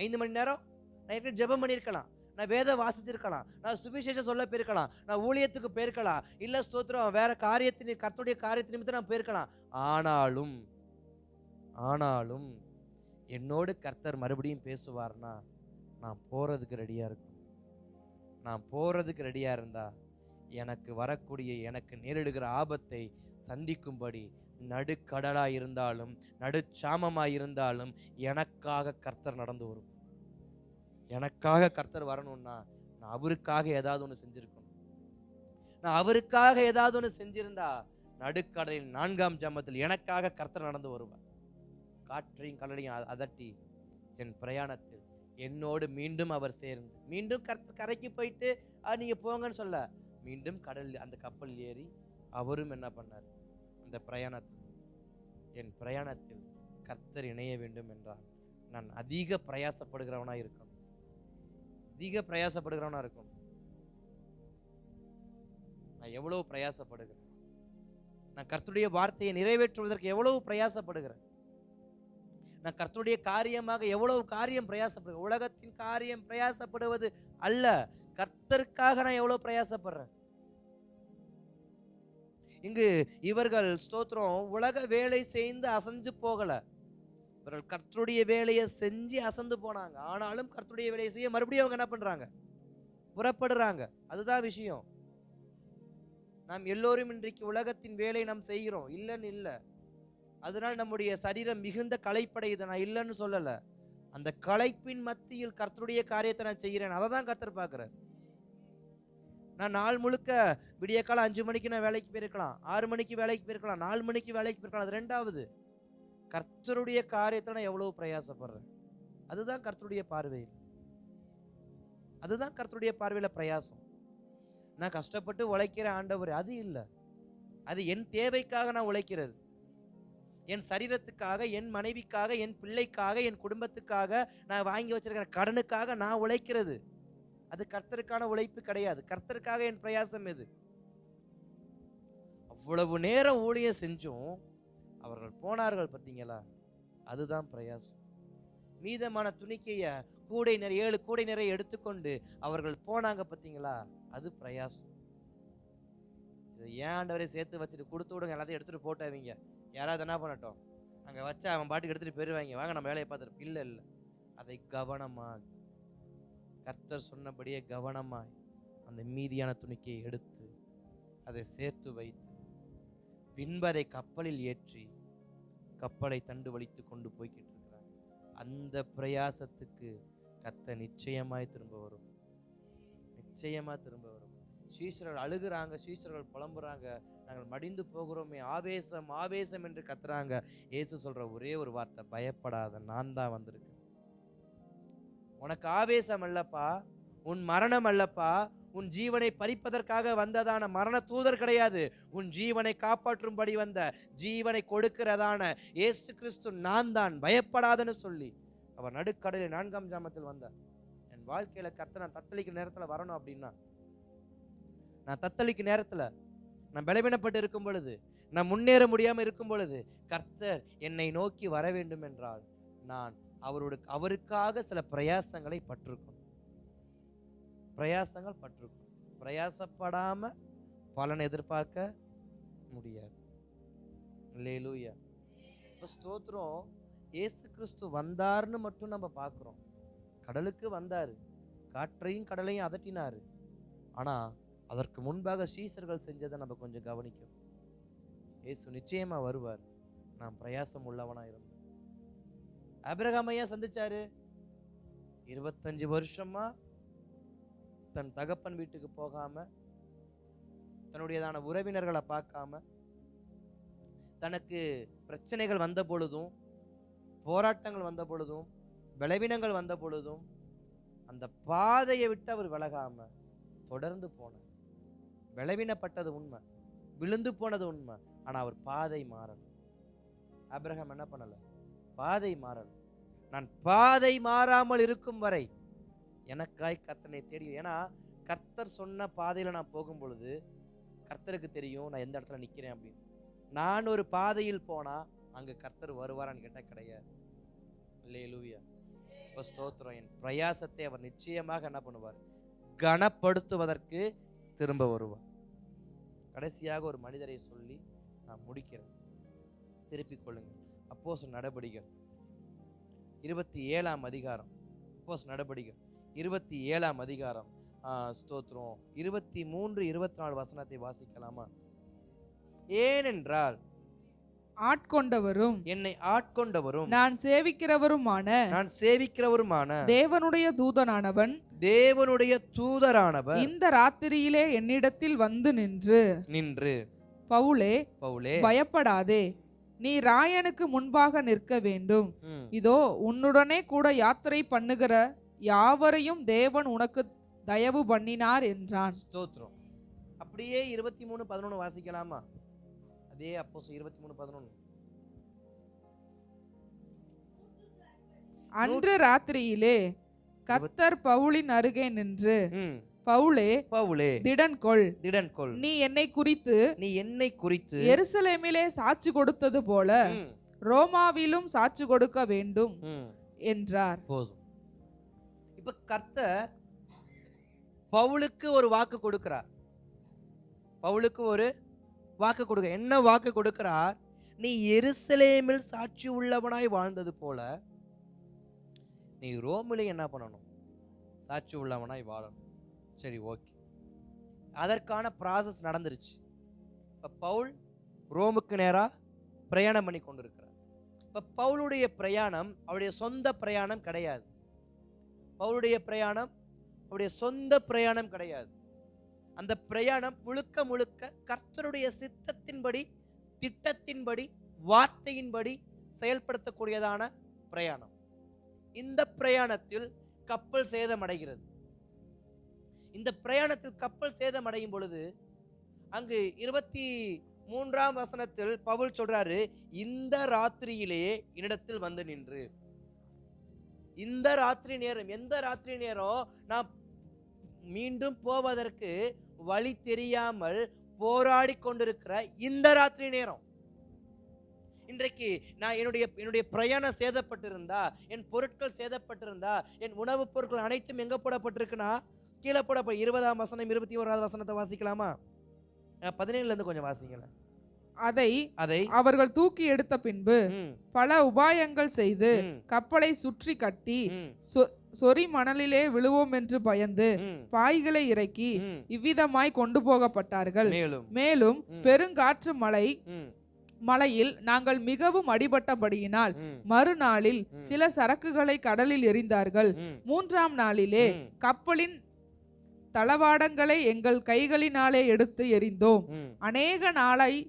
5 மணி நேரம் நான் ஏற்கனவே ஜெபம் பண்ணியிருக்கலாம், நான் வேதம் வாசிச்சிருக்கலாம், நான் சுவிசேஷம் சொல்ல போயிருக்கலாம், நான் ஊழியத்துக்கு போயிருக்கலாம், இல்ல ஸ்தோத்திரம் வேற காரியத்தின் கர்த்தருடைய காரியத்தின் நிமித்தம் நான் போயிருக்கலாம். ஆனாலும் ஆனாலும் என்னோடு கர்த்தர் மறுபடியும் பேசுவார்னா நான் போறதுக்கு ரெடியா இருக்கும். நான் போறதுக்கு ரெடியா இருந்தா எனக்கு வரக்கூடிய, எனக்கு நேரிடுகிற ஆபத்தை சந்திக்கும்படி நடுக்கடலா இருந்தாலும் நடுச்சாமமாய் இருந்தாலும் எனக்காக கர்த்தர் நடந்து வரும். எனக்காக கர்த்தர் வரணும்னா நான் அவருக்காக ஏதாவது ஒன்று செஞ்சிருக்கணும். நான் அவருக்காக ஏதாவது ஒன்று செஞ்சிருந்தா நடுக்கடலின் 4ஆம் ஜாமத்தில் எனக்காக கர்த்தர் நடந்து வருவார். காற்றையும் கடலையும் அதட்டி என் பிரயாணத்தில் என்னோடு மீண்டும் அவர் சேர்ந்து, மீண்டும் கரைக்கு போயிட்டு நீங்க போங்கன்னு சொல்ல, மீண்டும் கடல் அந்த கப்பல் ஏறி அவரும் என்ன பண்ணார், அந்த பிரயாணத்தில் என் பிரயாணத்தில் கர்த்தர் இணைய வேண்டும் என்றால் நான் அதிக பிரயாசப்படுகிறவனா இருக்கணும். அதிக பிரயாசப்படுகிறவனா இருக்கணும். நான் எவ்வளவு பிரயாசப்படுகிறேன், நான் கர்த்தருடைய வார்த்தையை நிறைவேற்றுவதற்கு எவ்வளவு பிரயாசப்படுகிறேன், நான் கர்த்தருடைய காரியமாக எவ்வளவு காரியம் பிரயாசப்படுகிறேன். உலகத்தின் காரியம் பிரயாசப்படுவது அல்ல, கர்த்தருக்காக நான் எவ்வளவு பிரயாசப்படுறேன். இங்கு இவர்கள் ஸ்தோத்திரம் உலக வேலை செய்து அசைஞ்சு போகல, இவர்கள் கர்த்தருடைய வேலையை செஞ்சு அசந்து போனாங்க. ஆனாலும் கர்த்தருடைய வேலையை செய்ய மறுபடியும் அவங்க என்ன பண்றாங்க, புறப்படுறாங்க. அதுதான் விஷயம். நாம் எல்லோரும் இன்றைக்கு உலகத்தின் வேலை நாம் செய்கிறோம், இல்லைன்னு இல்லை. அதனால் நம்முடைய சரீரம் மிகுந்த களைப்படையுது, நான் இல்லைன்னு சொல்லல. அந்த களைப்பின் மத்தியில் கர்த்தருடைய காரியத்தை நான் செய்கிறேன், அதை தான் கர்த்தர் பார்க்கிறார். நான் நாள் முழுக்க விடிய காலம் 5 மணிக்கு நான் வேலைக்கு போயிருக்கலாம், 6 மணிக்கு வேலைக்கு போயிருக்கலாம், 4 மணிக்கு வேலைக்கு போயிருக்கலாம். அது ரெண்டாவது. கர்த்தருடைய காரியத்தை நான் எவ்வளவு பிரயாசப்படுறேன், அதுதான் கர்த்தருடைய பார்வையில், அதுதான் கர்த்தருடைய பார்வையில பிரயாசம். நான் கஷ்டப்பட்டு உழைக்கிற ஆண்டவர் அது இல்லை, அது என் தேவைக்காக நான் உழைக்கிறது, என் சரீரத்துக்காக, என் மனைவிக்காக, என் பிள்ளைக்காக, என் குடும்பத்துக்காக, நான் வாங்கி வச்சிருக்கிற கடனுக்காக நான் உழைக்கிறது. அது கர்த்தருக்கான உழைப்பு கிடையாது. கர்த்தருக்காக என் பிரயாசம் எது? அவ்வளவு நேரம் ஊழியம் செஞ்சும் அவர்கள் போனார்கள் பார்த்தீங்களா, அதுதான் பிரயாசம். மீதமான துணிக்கைய கூடை நிறைய 7 கூடை நிறைய எடுத்துக்கொண்டு அவர்கள் போனாங்க பார்த்தீங்களா, அது பிரயாசம். இதை ஏன் ஆண்டவரை சேர்த்து வச்சுட்டு கொடுத்து விடுங்க, எல்லாத்தையும் எடுத்துட்டு போட்டவங்க யாராவது என்ன பண்ணட்டும், அங்கே வச்சா அவன் பாட்டுக்கு எடுத்துட்டு போயிடுவாங்க, வாங்க நம்ம வேலையை பார்த்துட்டு. இல்லை இல்லை, அதை கவனமாக கர்த்தர் சொன்னபடியே கவனமாய் அந்த மீதியான துணிக்கையை எடுத்து அதை சேர்த்து வைத்து பின்பு அதை கப்பலில் ஏற்றி கப்பலை தண்டு வலித்து கொண்டு போய்கிட்டு இருக்கிறார். அந்த பிரயாசத்துக்கு கர்த்தர் நிச்சயமாய் திரும்ப வரும், நிச்சயமா திரும்ப வரும். சீஷர்கள் அழுகுறாங்க, சீஷர்கள் புலம்புறாங்க, நாங்கள் மடிந்து போகிறோமே, ஆவேசம் ஆவேசம் என்று கத்துறாங்க. இயேசு சொல்ற ஒரே ஒரு வார்த்தை, பயப்படாத, நான் தான் வந்திருக்கேன். உனக்கு ஆவேசம் அல்லப்பா, உன் மரணம் அல்லப்பா, உன் ஜீவனை பறிப்பதற்காக வந்ததான மரண தூதர் கிடையாது, உன் ஜீவனை காப்பாற்றும்படி வந்த ஜீவனை கொடுக்கிறதான இயேசு கிறிஸ்து நான் தான், பயப்படாதன்னு சொல்லி அவர் நடுக்கடலில் 4ஆம் ஜாமத்தில் வந்தார். என் வாழ்க்கையில கர்த்தர் நான் தத்தளிக்கிற நேரத்துல வரணும் அப்படின்னா, நான் தத்தளிக்கும் நேரத்துல, நான் பலவீனப்பட்டு இருக்கும் பொழுது, நான் முன்னேற முடியாம இருக்கும் பொழுது கர்த்தர் என்னை நோக்கி வர வேண்டும் என்றால் நான் அவருக்காக சில பிரயாசங்களை பட்டிருக்கணும். பிரயாசங்கள் பட்டிருக்கும். பிரயாசப்படாம பலன் எதிர்பார்க்க முடியாது. அல்லேலூயா. ஸ்தோத்திரம். இயேசு கிறிஸ்து வந்தார்னு மட்டும் நம்ம பார்க்கிறோம். கடலுக்கு வந்தாரு, காற்றையும் கடலையும் அதட்டினாரு. ஆனா அதற்கு முன்பாக சீஷர்கள் செஞ்சதை நம்ம கொஞ்சம் கவனிக்கணும். இயேசு நிச்சயமா வருவார், நாம் பிரயாசம் உள்ளவனா இருந்தோம். ஆபிரகாம் ஐயா சந்திச்சாரு, 25 வருஷமா தன் தகப்பன் வீட்டுக்கு போகாம, தன்னுடையதான உறவினர்களை பார்க்காம, தனக்கு பிரச்சனைகள் வந்த பொழுதும், போராட்டங்கள் வந்த பொழுதும், பலவீனங்கள் வந்த பொழுதும் அந்த பாதையை விட்டு அவர் விலகாம தொடர்ந்து போனார். பலவீனப்பட்டது உண்மை, விழுந்து போனது உண்மை, ஆனா அவர் பாதை மாறல. ஆபிரகாம் என்ன பண்ணல? பாதை மாறல. நான் பாதை மாறாமல் இருக்கும் வரை எனக்காய் கர்த்தனை தேடி, ஏன்னா கர்த்தர் சொன்ன பாதையில நான் போகும் பொழுது கர்த்தருக்கு தெரியும் நான் எந்த இடத்துல நிக்கிறேன் அப்படின்னு. நான் ஒரு பாதையில் போனா அங்க கர்த்தர் வருவாரான்னு கேட்டா கிடையாது. அல்லேலூயா. இப்போ ஸ்தோத்திரம், என் பிரயாசத்தை அவர் நிச்சயமாக என்ன பண்ணுவார்? கனப்படுத்துவதற்கு திரும்ப வருவார். கடைசியாக ஒரு மனிதரை சொல்லி நான் முடிக்கிறேன். திருப்பிக் கொள்ளுங்கள். அப்போஸ்தலர் நடபடிகள் 27ஆம் அதிகாரம். அப்போஸ்தலர் நடபடிகள் 27ஆம் அதிகாரம். ஸ்தோத்திரம் 23, 24 வசனத்தை வாசிக்கலாமா? ஏனென்றால் ஆட்கொண்டவரும் என்னை ஆட்கொண்டவரும் நான் சேவிக்கிறவருமான தேவனுடைய தூதரானவர் இந்த ராத்திரியிலே என்னிடத்தில் வந்து நின்று பவுலே பயப்படாதே, நீ ராயனுக்கு முன்பாக நிற்க வேண்டும். இதோ உன்னுடனே கூட யாத்திரை பண்ணுகிற யாவரையும் தேவன் உனக்கு தயவு பண்ணினார் என்றான். ஸ்தோத்திரம். அப்படியே 23:11 வாசிக்கலாமா? அதே அப்போஸ்தலர் 23:11. அன்று ராத்திரியிலே கர்த்தர் பவுலின் அருகே நின்று, பவுலே திடன்கொள், நீ என்னை குறித்து எருசலேமிலே சாட்சி கொடுத்தது போல ரோமாவிலும் சாட்சி கொடுக்க வேண்டும் என்றார். போதும். இப்ப கர்த்தர் பவுலுக்கு ஒரு வாக்கு கொடுக்கிறார். பவுலுக்கு ஒரு வாக்கு கொடுக்க, என்ன வாக்கு கொடுக்கிறார்? நீ எருசலேமில் சாட்சி உள்ளவனாய் வாழ்ந்தது போல நீ ரோமிலே என்ன பண்ணணும்? சாட்சி உள்ளவனாய் வாழணும். சரி, ஓகே. அதற்கான ப்ராசஸ் நடந்துருச்சு. இப்ப பவுல் ரோமுக்கு நேரா பிரயாணம் பண்ணி கொண்டிருக்கிறார். இப்ப பவுலுடைய பிரயாணம் அவருடைய சொந்த பிரயாணம் கிடையாது. பவுலுடைய பிரயாணம் அவருடைய சொந்த பிரயாணம் கிடையாது. அந்த பிரயாணம் முழுக்க முழுக்க கர்த்தருடைய சித்தத்தின்படி, திட்டத்தின்படி, வார்த்தையின்படி செயல்படுத்தக்கூடியதான பிரயாணம். இந்த பிரயாணத்தில் கப்பல் சேதமடைகிறது. இந்த பிரயாணத்தில் கப்பல் சேதமடையும் பொழுது அங்கு 23ஆம் வசனத்தில் பவுல் சொல்றாரு, இந்த ராத்திரியிலேயே என்னிடத்தில் வந்து நின்று. இந்த ராத்திரி நேரம், எந்த ராத்திரி நேரம்? நான் மீண்டும் போவதற்கு வழி தெரியாமல் போராடி கொண்டிருக்கிற இந்த ராத்திரி நேரம். இன்றைக்கு நான் என்னுடைய பிரயாணம் சேதப்பட்டிருந்தா, என் பொருட்கள் சேதப்பட்டிருந்தா, என் உணவுப் பொருட்கள் அனைத்தும் எங்க போடப்பட்டிருக்குன்னா கீழே போடப்பட 20ஆம் வசனம் 21ஆவது வசனத்தை வாசிக்கலாமா? 17ல இருந்து கொஞ்சம் வாசிக்கலாம். அதை அவர்கள் தூக்கி எடுத்த பின்பு பல உபாயங்கள் செய்து கப்பலை சுற்றி கட்டி சொறி மணலிலே விழுவோம் என்று பயந்து பாய்களை இறக்கி இவ்விதமாய் கொண்டு போகப்பட்டார்கள். மேலும் பெருங்காற்று மலையில் நாங்கள் மிகவும் அடிபட்டபடியினால் மறுநாளில் சில சரக்குகளை கடலில் எறிந்தார்கள். 3ஆம் நாளிலே கப்பலின் தளவாடங்களை எங்கள் கைகளினாலே எடுத்து எறிந்தோம். அநேக நாளாய்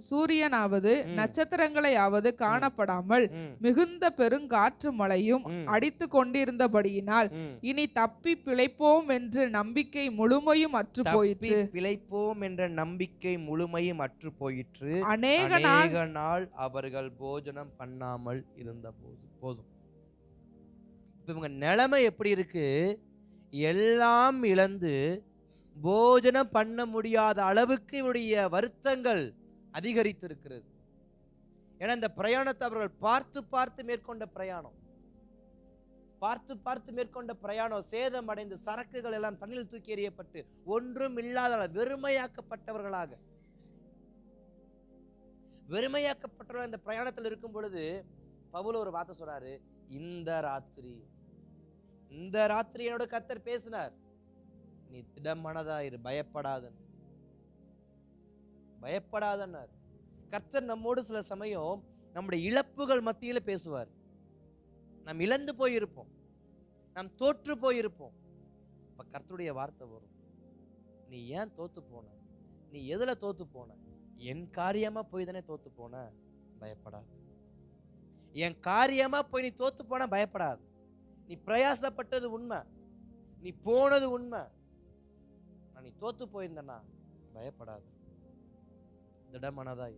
சூரியனாவது நட்சத்திரங்களையாவது காணப்படாமல் மிகுந்த பெருங்காற்று மழையும் அடித்து கொண்டிருந்தபடியினால் இனி தப்பி பிழைப்போம் என்ற நம்பிக்கை முழுமையும் அற்று போயிற்று. அநேக நாள் அவர்கள் போஜனம் பண்ணாமல் இருந்த போது. போதும். இப்ப இவங்க நிலைமை எப்படி இருக்கு? எல்லாம் இழந்து போஜனம் பண்ண முடியாத அளவுக்கு இவருடைய வருத்தங்கள் அதிகரித்திருக்கிறது. ஏன்னா இந்த பிரயாணத்தை அவர்கள் பார்த்து மேற்கொண்ட பிரயாணம் சேதமடைந்து சரக்குகள் எல்லாம் தண்ணில் தூக்கி எறியப்பட்டு ஒன்றும் இல்லாத வெறுமையாக்கப்பட்டவர்கள் இந்த பிரயாணத்தில் இருக்கும் பொழுது பவுல் ஒரு வார்த்தை சொல்றாரு, இந்த ராத்திரி என்னோட கர்த்தர் பேசினார், நீ திடமனதாயிரு, பயப்படாதன்னார். கர்த்தர் நம்மோடு சில சமயம் நம்முடைய இழப்புகள் மத்தியில பேசுவார். நாம் இழந்து போயிருப்போம், நாம் தோற்று போயிருப்போம். இப்ப கர்த்தருடைய வார்த்தை வரும், நீ ஏன் தோத்து போன? நீ எதுல தோத்து போன? என் காரியமா போய் தானே தோத்து போன, பயப்படாது. என் காரியமா போய் நீ தோத்து போன பயப்படாது. நீ பிரயாசப்பட்டது உண்மை, நீ போனது உண்மை. நீ தோத்து போயிருந்தனா பயப்படாது, திடமனதாய்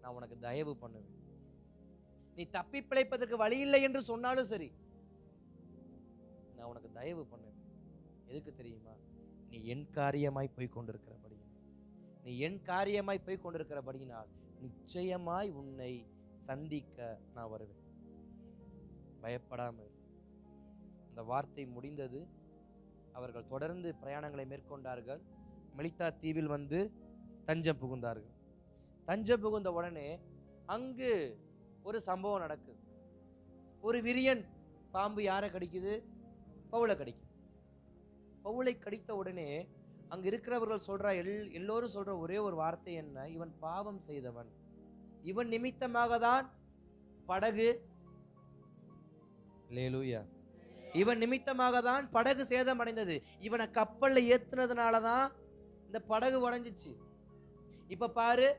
நான் உனக்கு தயவு பண்ணுவேன். நீ தப்பி பிழைப்பதற்கு வழி இல்லை என்று சொன்னாலும் சரி, நான் உனக்கு தயவு பண்ணுவேன். எதுக்கு தெரியுமா? நீ என் காரியமாய் போய் கொண்டிருக்கிறபடியினால் நிச்சயமாய் உன்னை சந்திக்க நான் வருவேன். பயப்படாமல். அந்த வார்த்தை முடிந்தது. அவர்கள் தொடர்ந்து பிரயாணங்களை மேற்கொண்டார்கள். மெலித்தா தீவில் வந்து தஞ்சம் புகுந்தார்கள். தஞ்சம் புகுந்த உடனே அங்கு ஒரு சம்பவம் நடக்குது. ஒரு விரியன் பாம்பு யாரை கடிக்குது? பவுலை கடிக்குது. பவுலை கடித்த உடனே அங்க இருக்கிறவர்கள் சொல்ற எல்லோரும் சொல்ற ஒரே ஒரு வார்த்தை என்ன? இவன் பாவம் செய்தவன், இவன் நிமித்தமாக தான் படகு, அல்லேலூயா, இவன் நிமித்தமாக தான் படகு சேதம் அடைந்தது, இவனை கப்பல்ல ஏத்துனதுனாலதான் இந்த படகு உடைஞ்சிச்சு. இப்ப பாரு,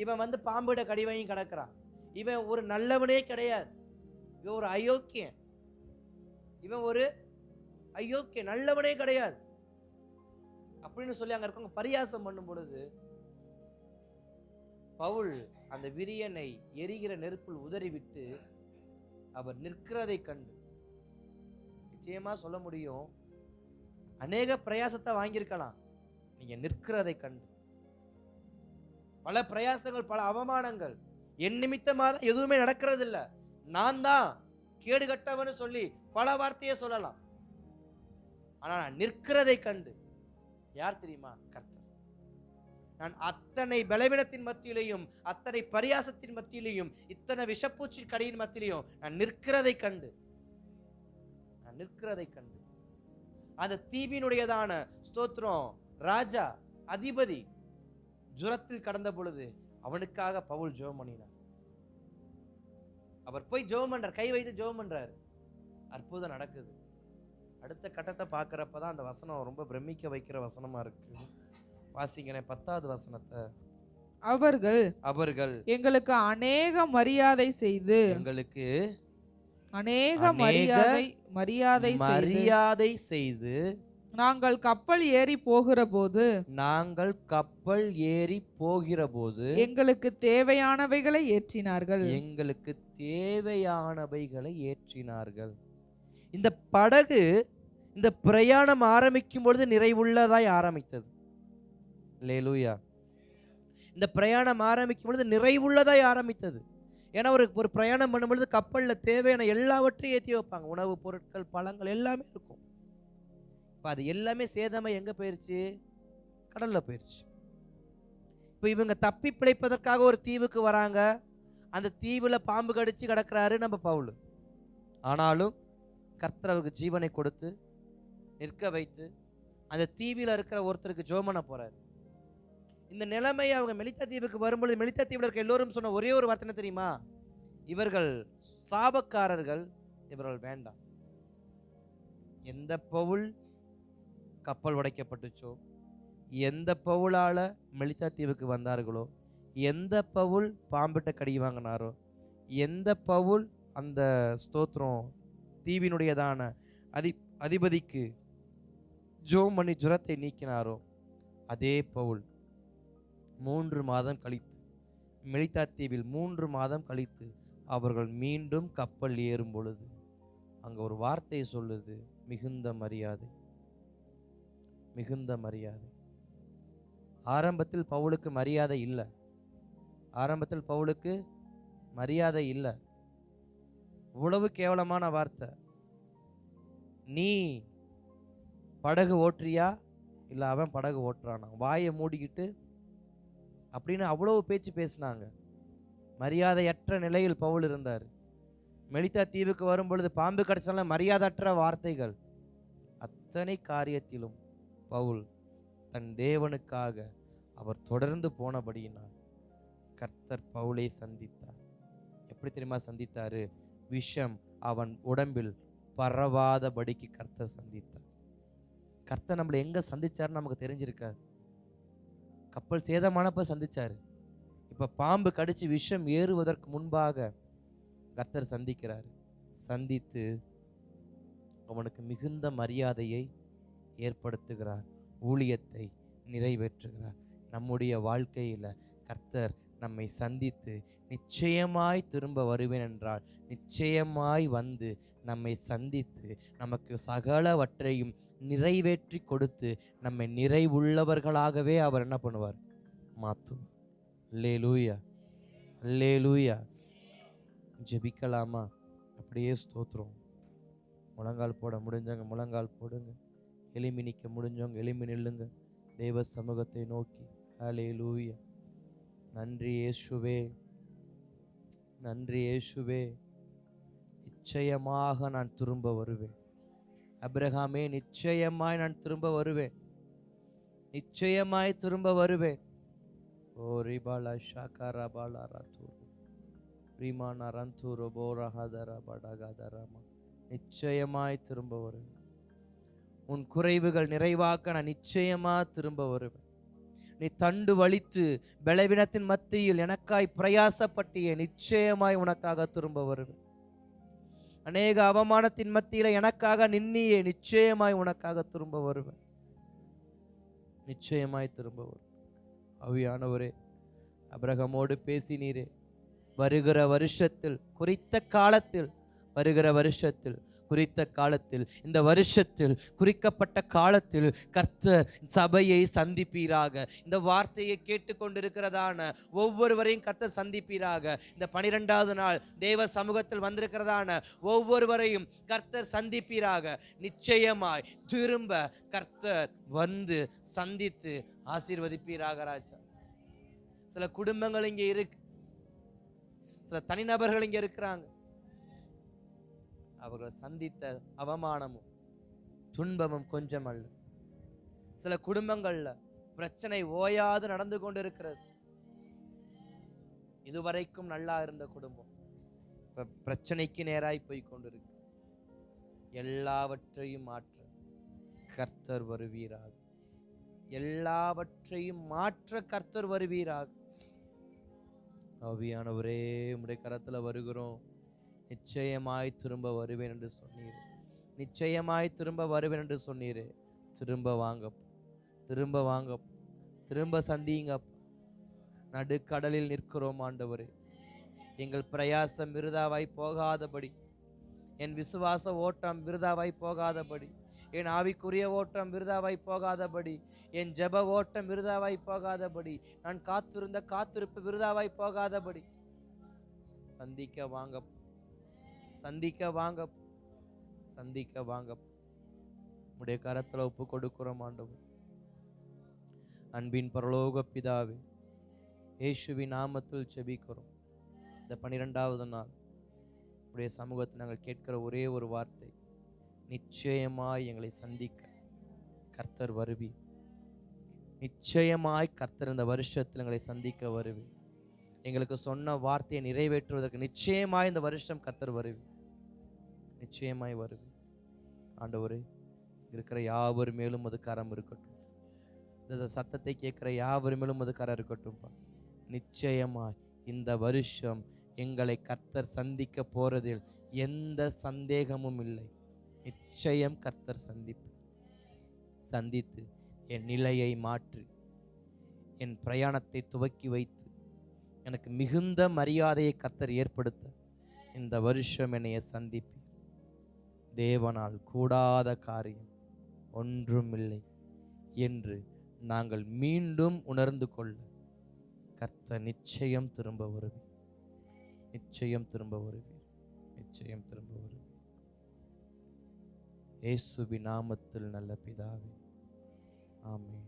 இவன் வந்து பாம்பிட கடிவையும் கிடக்கிறான். இவன் ஒரு நல்லவனே கிடையாது, இவன் ஒரு அயோக்கியன், இவன் ஒரு அயோக்கியன், நல்லவனே கிடையாது அப்படின்னு சொல்லி அங்க இருக்கவங்க பரியாசம் பண்ணும் பொழுது பவுல் அந்த விரியனை எரிகிற நெருப்பில் உதறிவிட்டு அவர் நிற்கிறதை கண்டு, நிச்சயமா சொல்ல முடியும், அநேக பிரயாசத்தை வாங்கியிருக்கலாம், நீங்க நிற்கிறதை கண்டு, பல பிரயாசங்கள், பல அவமானங்கள், என் நிமித்தமாக தான் எதுவுமே நடக்கிறது இல்ல, நான் தான் கேடு கட்டவன்னு சொல்லி பல வார்த்தையை சொல்லலாம். ஆனா நான் நிற்கிறதை கண்டு, யார் தெரியுமா? கர்த்தர். நான் அத்தனை பலவீனத்தின் மத்தியிலையும், அத்தனை பரியாசத்தின் மத்தியிலையும், இத்தனை விஷப்பூச்சி கடியின் மத்தியிலையும் நான் நிற்கிறதை கண்டு, நான் நிற்கிறதை கண்டு, அந்த தீவினுடையதான ஸ்தோத்திரம் ராஜா அதிபதி ஜுரத்தில் கடந்த பொழுது அவனுக்காக பவுல் ஜெபம் பண்ணினார். அவர் போய் ஜெபம் பண்றார், கை வைத்து ஜெபம் பண்றார், அற்புதம் நடக்குது. அடுத்த கட்டத்தை பார்க்கிறப்பதான் அந்த வசனம் ரொம்ப பிரமிக்க வைக்கிற வசனமா இருக்கு. வாசிங்க 10வது வசனத்தை. அவர்கள் எங்களுக்கு அநேக மரியாதை செய்து, எங்களுக்கு அநேக மரியாதை செய்து நாங்கள் கப்பல் ஏறி போகிற போது எங்களுக்கு தேவையானவைகளை ஏற்றினார்கள். இந்த படகு இந்த பிரயாணம் ஆரம்பிக்கும் பொழுது நிறைவுள்ளதாய் ஆரம்பித்தது. அல்லேலூயா. இந்த பிரயாணம் ஆரம்பிக்கும் பொழுது நிறைவுள்ளதாய் ஆரம்பித்தது. ஏன்னா ஒரு பிரயாணம் பண்ணும் பொழுது கப்பல்ல தேவையான எல்லாவற்றையும் ஏற்றி வைப்பாங்க, உணவு பொருட்கள், பழங்கள் எல்லாமே இருக்கும். இப்போ அது எல்லாமே சேதமா எங்க போயிருச்சு? கடல்ல போயிருச்சு. இப்போ இவங்க தப்பி பிழைப்பதற்காக ஒரு தீவுக்கு வராங்க. அந்த தீவுல பாம்பு கடிச்சு கிடக்கிறாரு நம்ம பவுல். ஆனாலும் கர்த்தர் அவருக்கு ஜீவனை கொடுத்து நிற்க வைத்து அந்த தீவில் இருக்கிற ஒருத்தருக்கு ஜோமன போறாரு. இந்த நிலைமையை அவங்க மெலித்தா தீவுக்கு வரும்பொழுது மெலித்தா தீவில் இருக்க எல்லோரும் சொன்ன ஒரே ஒரு வார்த்தை தெரியுமா? இவர்கள் சாபக்காரர்கள், இவர்கள் வேண்டாம். எந்த பவுல் கப்பல் உடைக்கப்பட்டுச்சோ, எந்த பவுலால மெலித்தா தீவுக்கு வந்தார்களோ, எந்த பவுல் பாம்பிட்ட கடி வாங்கினாரோ, எந்த பவுல் அந்த ஸ்தோத்திரம் தீவினுடையதான அதிபதிக்கு ஜோம் பண்ணி ஜுரத்தை நீக்கினாரோ, அதே பவுல் 3 மாதம் கழித்து மெலித்தா தீவில் 3 மாதம் கழித்து அவர்கள் மீண்டும் கப்பல் ஏறும் பொழுது அங்க ஒரு வார்த்தை சொல்லுது, மிகுந்த மரியாதை, மிகுந்த மரியாதை. ஆரம்பத்தில் பவுலுக்கு மரியாதை இல்லை, ஆரம்பத்தில் பவுலுக்கு மரியாதை இல்லை. இவ்வளவு கேவலமான வார்த்தை. நீ படகு ஓட்டுறியா இல்ல அவன் படகு ஓட்டுறானா, வாயை மூடிக்கிட்டு அப்படின்னு அவ்வளவு பேச்சு பேசினாங்க. மரியாதையற்ற நிலையில் பவுல் இருந்தார். மெலித்தா தீவுக்கு வரும் பொழுது பாம்பு கடிச்சால மரியாதையற்ற வார்த்தைகள். அத்தனை காரியத்திலும் பவுல் தன் தேவனுக்காக அவர் தொடர்ந்து போனபடியினால் கர்த்தர் பவுலை சந்தித்தார். எப்படி தெரியுமா சந்தித்தாரு? விஷம் அவன் உடம்பில் பரவாதபடிக்கு கர்த்தர் சந்தித்தார். கர்த்தர் நம்மளை எங்க சந்திச்சாருன்னு நமக்கு தெரிஞ்சிருக்காது. கப்பல் சேதமானப்ப சந்திச்சாரு. இப்ப பாம்பு கடிச்சு விஷம் ஏறுவதற்கு முன்பாக கர்த்தர் சந்திக்கிறாரு. சந்தித்து அவனுக்கு மிகுந்த மரியாதையை ஏற்படுத்துகிறார், ஊழியத்தை நிறைவேற்றுகிறார். நம்முடைய வாழ்க்கையில கர்த்தர் நம்மை சந்தித்து நிச்சயமாய் திரும்ப வருவேன் என்றால் நிச்சயமாய் வந்து நம்மை சந்தித்து நமக்கு சகலவற்றையும் நிறைவேற்றி கொடுத்து நம்மை நிறைவுள்ளவர்களாகவே அவர் என்ன பண்ணுவார்? மாற்றுவார். அல்லேலூயா, அல்லேலூயா. ஜெபிக்கலாமா? அப்படி அப்படியே ஸ்தோத்திரம். முழங்கால் போட முடிஞ்சவங்க முழங்கால் போடுங்க. எளிமை நிற்க முடிஞ்சவங்க எளிமை நில்லுங்க. தேவ சமூகத்தை நோக்கி. ஹல்லேலூயா. நன்றி இயேசுவே, நன்றி இயேசுவே. நிச்சயமாக நான் திரும்ப வருவேன். அபிரகாமே, நிச்சயமாய் நான் திரும்ப வருவேன். நிச்சயமாய் திரும்ப வருவேன். ஓ ரிபாலா ஷாகாரா பாலா ரத்தூர் ரீமானா ரந்தூரோ போரஹதரா படகதரமா. நிச்சயமாய் திரும்ப வருவேன். உன் குறைவுகள் நிறைவாக்க நான் நிச்சயமா திரும்ப வருவேன். நீ தண்டு வலித்து பலவீனத்தின் மத்தியில் எனக்காய் பிரயாசப்பட்டியே, நிச்சயமாய் உனக்காக திரும்ப வருவேன். அநேக அவமானத்தின் மத்தியில எனக்காக நின்னியே, நிச்சயமாய் உனக்காக திரும்ப வருவேன். நிச்சயமாய் திரும்ப வருவேன். ஆவியானவரே, அபிரகாமோடு பேசினீரே, வருகிற வருஷத்தில் குறித்த காலத்தில், வருகிற வருஷத்தில் குறித்த காலத்தில், இந்த வருஷத்தில் குறிக்கப்பட்ட காலத்தில் கர்த்தர் சபையை சந்திப்பீராக. இந்த வார்த்தையை கேட்டுக்கொண்டிருக்கிறதான ஒவ்வொருவரையும் கர்த்தர் சந்திப்பீராக. இந்த 12வது நாள் தேவ சமூகத்தில் வந்திருக்கிறதான ஒவ்வொருவரையும் கர்த்தர் சந்திப்பீராக. நிச்சயமாய் திரும்ப கர்த்தர் வந்து சந்தித்து ஆசீர்வதிப்பீராக ராஜா. சில குடும்பங்கள் இங்கே இருக்கு, சில தனிநபர்கள் இங்க இருக்கிறாங்க. அவர்கள் சந்தித்த அவமானமும் துன்பமும் கொஞ்சம் அல்ல. சில குடும்பங்கள்ல பிரச்சனை ஓயாது நடந்து கொண்டிருக்கிறது. இதுவரைக்கும் நல்லா இருந்த குடும்பம் இப்ப பிரச்சனைக்கு நேராய் போய் கொண்டிருக்கு. எல்லாவற்றையும் மாற்ற கர்த்தர் வருவீராக. எல்லாவற்றையும் மாற்ற கர்த்தர் வருவீராக. ஆவியானவரே, உம்முடைய கரத்துல வருகிறோம். நிச்சயமாய் திரும்ப வருவேன் என்று சொன்னீர். நிச்சயமாய் திரும்ப வருவேன் என்று சொன்னீர். திரும்ப வாங்க, திரும்ப வாங்க, திரும்ப சந்திங்க. நடுக்கடலில் நிற்கிறோம் ஆண்டவரே. எங்கள் பிரயாசம் விருதாவாய் போகாதபடி, என் விசுவாச ஓட்டம் விருதாவாய் போகாதபடி, என் ஆவிக்குரிய ஓட்டம் விருதாவாய் போகாதபடி, என் ஜெப ஓட்டம் விருதாவாய் போகாதபடி, நான் காத்திருந்த காத்திருப்பு விருதாவாய் போகாதபடி சந்திக்க வாங்க, சந்திக்க வாங்க, சந்திக்க வாங்க. உடைய கரத்துல ஒப்பு கொடுக்கிறோம் ஆண்டவர். அன்பின் பரலோக பிதாவே, இயேசுவின் நாமத்தில் ஜெபிக்கிறோம். இந்த 12வது நாள் உடைய சமூகத்தில் நாங்கள் கேட்கிற ஒரே ஒரு வார்த்தை, நிச்சயமாய் எங்களை சந்திக்க கர்த்தர் வருவி. நிச்சயமாய் கர்த்தர் இந்த வருஷத்தில் எங்களை சந்திக்க வருவி. எங்களுக்கு சொன்ன வார்த்தையை நிறைவேற்றுவதற்கு நிச்சயமாய் இந்த வருஷம் கர்த்தர் வருவி. நிச்சயமாய் வருவி ஆண்டவரே. இருக்கிற யாவர் மேலும் அது கரம் இருக்கட்டும். இந்த சத்தத்தை கேட்கிற யாவர் மேலும் அது கரம் இருக்கட்டும். நிச்சயமாய் இந்த வருஷம் எங்களை கர்த்தர் சந்திக்க போறதில் எந்த சந்தேகமும் இல்லை. நிச்சயம் கர்த்தர் சந்தித்து என் நிலையை மாற்றி என் பிரயாணத்தை துவக்கி வைத்து எனக்கு மிகுந்த மரியாதையை கர்த்தர் ஏற்படுத்த இந்த வருஷம் என்னைய சந்திப்பீர். தேவனால் கூடாத காரியம் ஒன்றுமில்லை என்று நாங்கள் மீண்டும் உணர்ந்து கொள்ள கர்த்தர் நிச்சயம் திரும்ப வருவீர். நிச்சயம் திரும்ப வருவீர். நிச்சயம் திரும்ப வருவீர். இயேசுவின் நாமத்தில் நல்ல பிதாவே, ஆமென்.